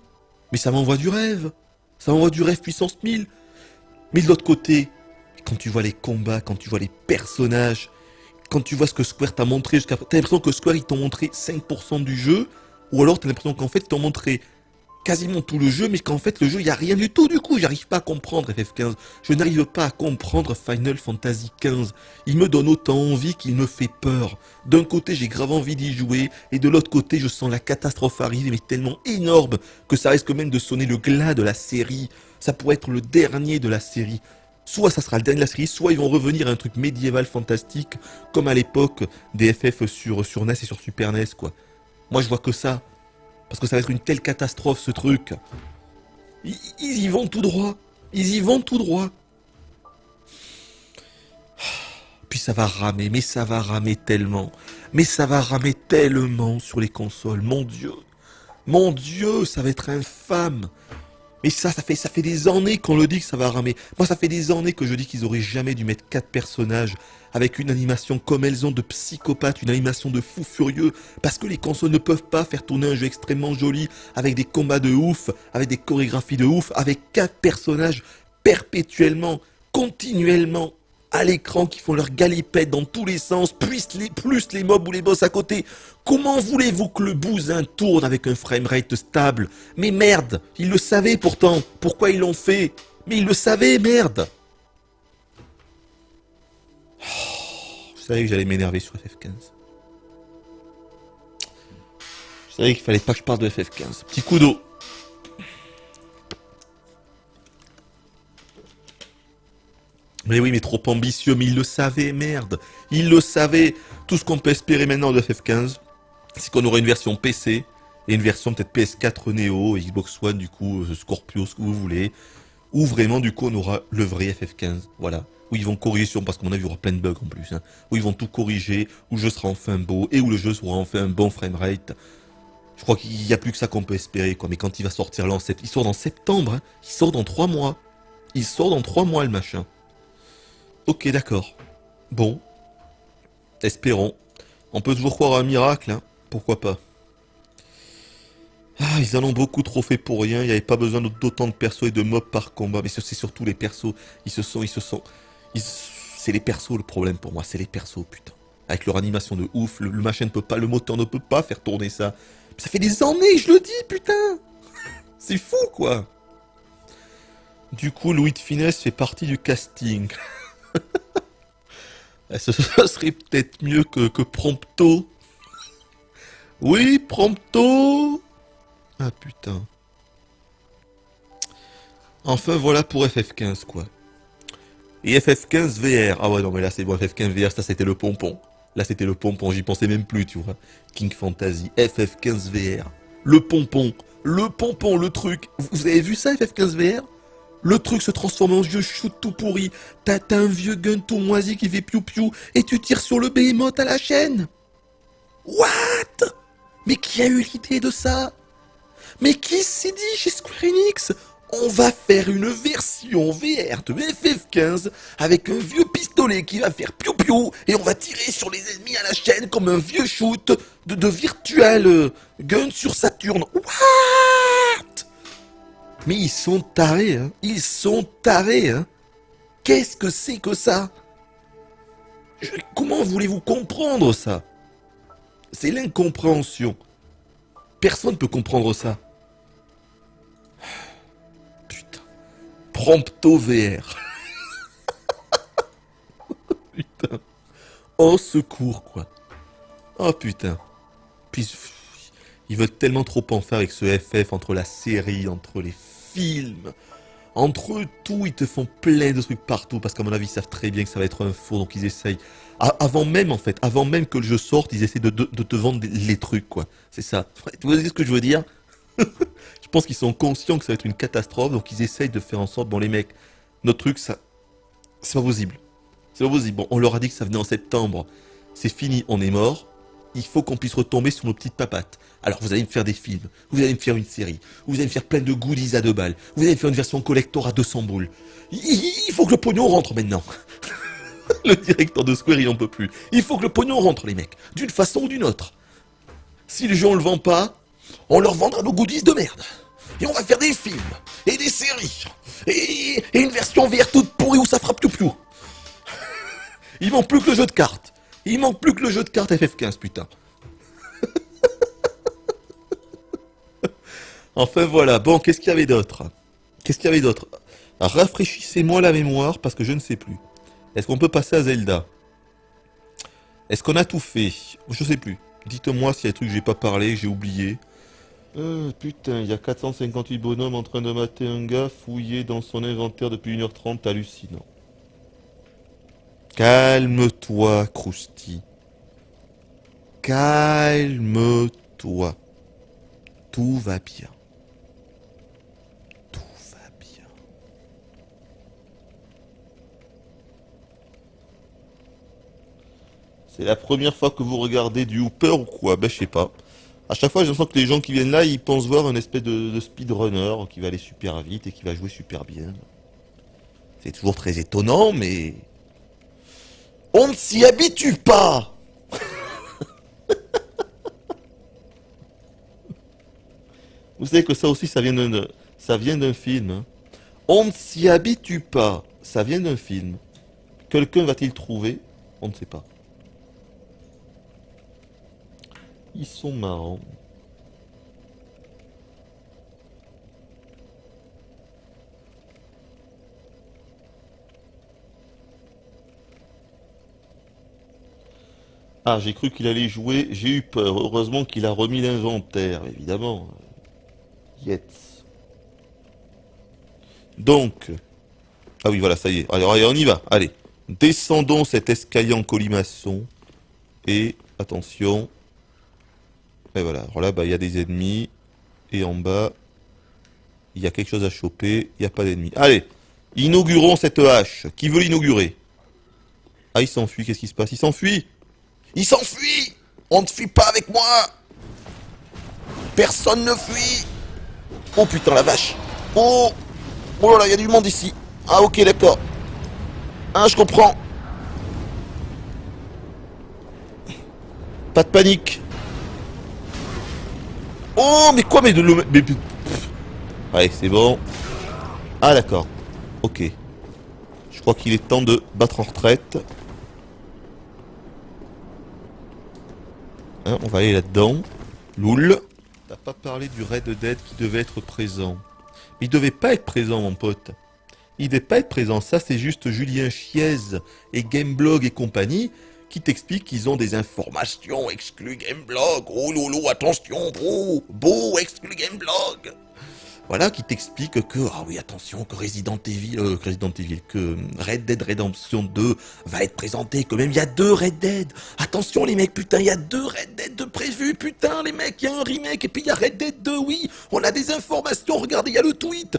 S1: Mais ça m'envoie du rêve. Ça m'envoie du rêve puissance 1000. Mais de l'autre côté, quand tu vois les combats, quand tu vois les personnages, quand tu vois ce que Square t'a montré jusqu'à... T'as l'impression que Square, ils t'ont montré 5% du jeu, ou alors t'as l'impression qu'en fait, ils t'ont montré quasiment tout le jeu, mais qu'en fait, le jeu, il n'y a rien du tout, du coup. J'arrive pas à comprendre FF15. Je n'arrive pas à comprendre Final Fantasy XV. Il me donne autant envie qu'il me fait peur. D'un côté, j'ai grave envie d'y jouer, et de l'autre côté, je sens la catastrophe arriver, mais tellement énorme que ça risque même de sonner le glas de la série. Ça pourrait être le dernier de la série. Soit ça sera le dernier de la série, soit ils vont revenir à un truc médiéval fantastique, comme à l'époque des FF sur NES et sur Super NES, quoi. Moi, je vois que ça. Parce que ça va être une telle catastrophe, ce truc. Ils y vont tout droit. Ils y vont tout droit. Puis ça va ramer, mais ça va ramer tellement. Mais ça va ramer tellement sur les consoles. Mon Dieu. Mon Dieu, ça va être infâme. Mais ça fait des années qu'on le dit que ça va ramer. Moi, ça fait des années que je dis qu'ils auraient jamais dû mettre 4 personnages avec une animation comme elles ont de psychopathes, une animation de fous furieux, parce que les consoles ne peuvent pas faire tourner un jeu extrêmement joli, avec des combats de ouf, avec des chorégraphies de ouf, avec 4 personnages perpétuellement, continuellement, à l'écran qui font leur galipette dans tous les sens, plus les mobs ou les boss à côté. Comment voulez-vous que le bousin tourne avec un framerate stable? Mais merde, ils le savaient pourtant. Pourquoi ils l'ont fait? Mais ils le savaient, merde. Je savais que j'allais m'énerver sur FF15. Je savais qu'il fallait pas que je parle de FF15. Petit coup d'eau. Mais oui, mais trop ambitieux, mais il le savait, merde. Il le savait. Tout ce qu'on peut espérer maintenant de FF15, c'est qu'on aura une version PC et une version peut-être PS4 Neo, Xbox One, du coup, Scorpio, ce que vous voulez. Ou vraiment, du coup, on aura le vrai FF15. Voilà. Où ils vont corriger, parce qu'à mon avis, il y aura plein de bugs en plus. Hein. Où ils vont tout corriger, où le jeu sera enfin beau et où le jeu sera enfin un bon framerate. Je crois qu'il n'y a plus que ça qu'on peut espérer, quoi. Mais quand il va sortir là en septembre, il sort dans septembre, hein. Il sort dans 3 mois. Il sort dans 3 mois, le machin. Ok, d'accord. Bon. Espérons. On peut toujours croire à un miracle, hein. Pourquoi pas. Ah, ils en ont beaucoup trop fait pour rien. Il n'y avait pas besoin d'autant de persos et de mobs par combat. Mais c'est surtout les persos. C'est les persos le problème pour moi. C'est les persos, putain. Avec leur animation de ouf, le machin ne peut pas, le moteur ne peut pas faire tourner ça. Ça fait des années, je le dis, putain. C'est fou, quoi. Du coup, Louis de Finesse fait partie du casting. Ce serait peut-être mieux que Prompto. Oui, Prompto. Ah putain. Enfin voilà pour FF15 quoi. Et FF15 VR. Ah ouais non mais là c'est bon, FF15 VR, ça c'était le pompon. Là c'était le pompon, j'y pensais même plus tu vois. King Fantasy, FF15 VR. Le pompon, le truc. Vous avez vu ça FF15 VR? Le truc se transforme en vieux shoot tout pourri. T'as un vieux gun tout moisi qui fait piou-piou et tu tires sur le behemoth à la chaîne. What? Mais qui a eu l'idée de ça? Mais qui s'est dit chez Square Enix? On va faire une version VR de FF15 avec un vieux pistolet qui va faire piou-piou et on va tirer sur les ennemis à la chaîne comme un vieux shoot de virtual gun sur Saturne. What? Mais ils sont tarés, hein. Ils sont tarés, hein. Qu'est-ce que c'est que ça? Comment voulez-vous comprendre ça? C'est l'incompréhension. Personne ne peut comprendre ça. Putain. Prompto VR. Putain. Oh secours, quoi. Oh putain. Puis, ils veulent tellement trop en faire avec ce FF entre la série, entre les films. Entre eux, tout, ils te font plein de trucs partout, parce qu'à mon avis, ils savent très bien que ça va être un four, donc ils essayent. Avant même, en fait, avant même que le jeu sorte, ils essaient de te vendre les trucs, quoi. C'est ça. Vous voyez ce que je veux dire? Je pense qu'ils sont conscients que ça va être une catastrophe, donc ils essayent de faire en sorte, bon les mecs, notre truc, ça, c'est pas possible. C'est pas possible. Bon, on leur a dit que ça venait en septembre. C'est fini, on est mort. Il faut qu'on puisse retomber sur nos petites papates. Alors vous allez me faire des films, vous allez me faire une série, vous allez me faire plein de goodies à 2 balles, vous allez me faire une version collector à 200 boules. Il faut que le pognon rentre maintenant. Le directeur de Square, il en peut plus. Il faut que le pognon rentre, les mecs, d'une façon ou d'une autre. Si les gens ne le vendent pas, on leur vendra nos goodies de merde. Et on va faire des films, et des séries, et une version VR toute pourrie où ça fera piou-piou. Il manque plus que le jeu de cartes. Il manque plus que le jeu de cartes FF15, putain. Enfin voilà, bon, qu'est-ce qu'il y avait d'autre? Qu'est-ce qu'il y avait d'autre? Rafraîchissez-moi la mémoire parce que je ne sais plus. Est-ce qu'on peut passer à Zelda? Est-ce qu'on a tout fait? Je sais plus. Dites-moi s'il y a des trucs que j'ai pas parlé, j'ai oublié. Putain, il y a 458 bonhommes en train de mater un gars fouillé dans son inventaire depuis 1h30, hallucinant. Calme-toi, Krusty. Calme-toi. Tout va bien. Tout va bien. C'est la première fois que vous regardez du Hooper ou quoi? Ben je sais pas. À chaque fois, j'ai l'impression que les gens qui viennent là, ils pensent voir un espèce de speedrunner qui va aller super vite et qui va jouer super bien. C'est toujours très étonnant, mais... On ne s'y habitue pas! Vous savez que ça aussi, ça vient d'un film. Hein. On ne s'y habitue pas. Ça vient d'un film. Quelqu'un va-t-il trouver? On ne sait pas. Ils sont marrants. Ah, j'ai cru qu'il allait jouer, j'ai eu peur. Heureusement qu'il a remis l'inventaire, évidemment. Yetz. Donc, Ah oui, voilà, ça y est. Alors, allez, on y va. Allez. Descendons cet escalier en colimaçon. Et, attention. Et voilà. Alors là, bah, il y a des ennemis. Et en bas, il y a quelque chose à choper. Il n'y a pas d'ennemis. Allez. Inaugurons cette hache. Qui veut l'inaugurer? Ah, il s'enfuit. Qu'est-ce qui se passe? Il s'enfuit. Il s'enfuit. On ne fuit pas avec moi. Personne ne fuit. Oh putain, la vache. Oh. Oh là là, il y a du monde ici. Ah, ok, d'accord. Ah, je comprends. Pas de panique. Oh, mais quoi, mais de l'eau... Mais... Allez, c'est bon. Ah, d'accord. Ok. Je crois qu'il est temps de battre en retraite. Hein, on va aller là-dedans. Loul. T'as pas parlé du Red Dead qui devait être présent. Il devait pas être présent, mon pote. Il devait pas être présent. Ça, c'est juste Julien Chiez et Gameblog et compagnie qui t'expliquent qu'ils ont des informations exclues Gameblog. Oh lolo, attention, beau, exclu Gameblog. Voilà, qui t'explique que, ah oui, attention, que Resident Evil, que Red Dead Redemption 2 va être présenté, que même il y a 2 Red Dead. Attention les mecs, putain, il y a 2 Red Dead de prévus, putain les mecs, il y a un remake et puis il y a Red Dead 2, oui. On a des informations, regardez, il y a le tweet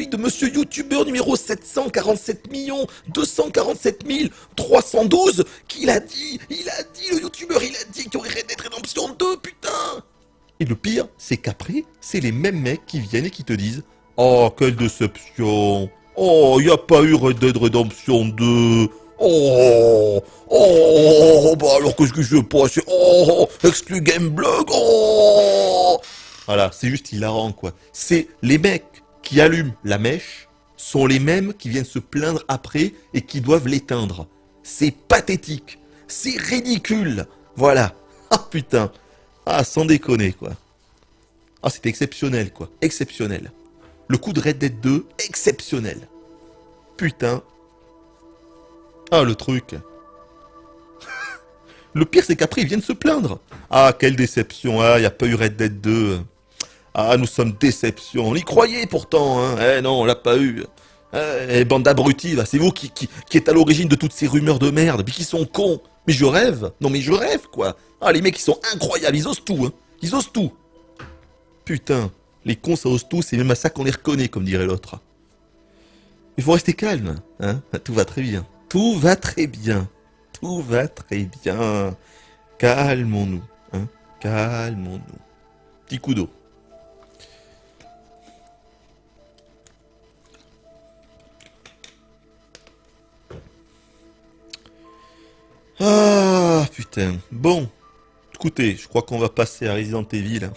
S1: de monsieur YouTuber numéro 747 247 312 il a dit, le YouTuber, il a dit qu'il y aurait Red Dead Redemption 2, putain. Et le pire, c'est qu'après, c'est les mêmes mecs qui viennent et qui te disent « Oh, quelle déception! Oh, il n'y a pas eu Red Dead Redemption 2! Oh, bah alors qu'est-ce que je veux pas? Oh, exclu Gameblog! Oh !» Voilà, c'est juste hilarant, quoi. C'est les mecs qui allument la mèche sont les mêmes qui viennent se plaindre après et qui doivent l'éteindre. C'est pathétique. C'est ridicule. Voilà. Ah, putain. Ah, sans déconner, quoi. Ah, c'était exceptionnel, quoi. Exceptionnel. Le coup de Red Dead 2, exceptionnel. Putain. Ah, le truc. Le pire, c'est qu'après, ils viennent se plaindre. Ah, quelle déception. Ah, il n'y a pas eu Red Dead 2. Ah, nous sommes déception. On y croyait pourtant, hein. Eh non, on l'a pas eu. Eh, bande d'abrutis, là. C'est vous qui êtes à l'origine de toutes ces rumeurs de merde. Puis qui sont cons. Mais je rêve. Non, mais je rêve, quoi. Ah, les mecs, ils sont incroyables. Ils osent tout, hein. Ils osent tout. Putain. Les cons, ça ose tout. C'est même à ça qu'on les reconnaît, comme dirait l'autre. Il faut rester calme, hein. Tout va très bien. Tout va très bien. Tout va très bien. Calmons-nous, hein. Calmons-nous. Petit coup d'eau. Ah, putain. Bon. Écoutez, je crois qu'on va passer à Resident Evil.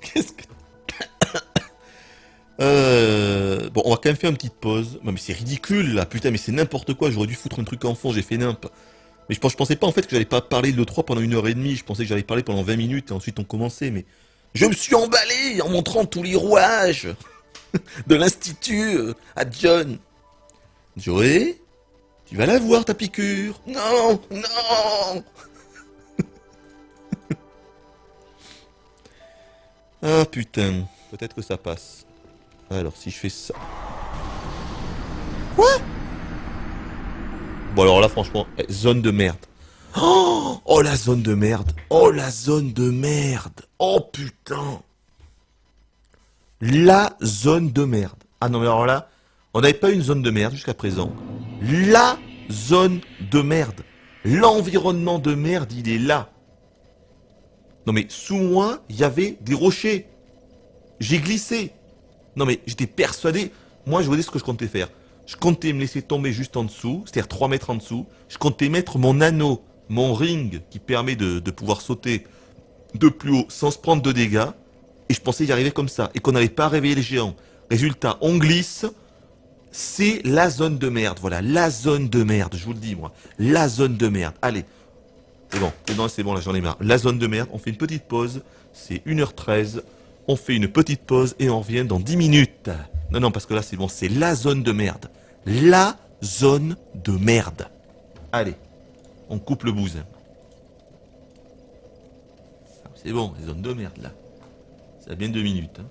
S1: Qu'est-ce que... Bon, on va quand même faire une petite pause. Non, mais c'est ridicule, là. Putain, mais c'est n'importe quoi. J'aurais dû foutre un truc en fond. J'ai fait nimp. Mais je pensais pas, en fait, que j'allais pas parler de l'E3 pendant 1h30. Je pensais que j'allais parler pendant 20 minutes et ensuite on commençait, mais... Je me suis emballé en montrant tous les rouages de l'Institut à John. Joey, tu vas la voir ta piqûre. Non, non. Ah putain, peut-être que ça passe. Alors si je fais ça... Quoi? Bon alors là franchement, zone de merde. Oh la zone de merde. Oh la zone de merde. Oh putain. La zone de merde. Ah non mais alors là... On n'avait pas une zone de merde jusqu'à présent. La zone de merde. L'environnement de merde, il est là. Non mais sous moi, il y avait des rochers. J'ai glissé. Non mais j'étais persuadé. Moi, je voyais ce que je comptais faire. Je comptais me laisser tomber juste en dessous, c'est-à-dire 3 mètres en dessous. Je comptais mettre mon anneau, mon ring, qui permet de pouvoir sauter de plus haut sans se prendre de dégâts. Et je pensais y arriver comme ça. Et qu'on n'allait pas réveiller les géants. Résultat, on glisse... C'est la zone de merde, voilà, la zone de merde, je vous le dis moi, la zone de merde, allez, c'est bon, là j'en ai marre, la zone de merde, on fait une petite pause, c'est 1h13, on fait une petite pause et on revient dans 10 minutes, non, parce que là c'est bon, c'est la zone de merde, la zone de merde, allez, on coupe le bousin, c'est bon, les zones de merde là, ça a bien 2 minutes, hein.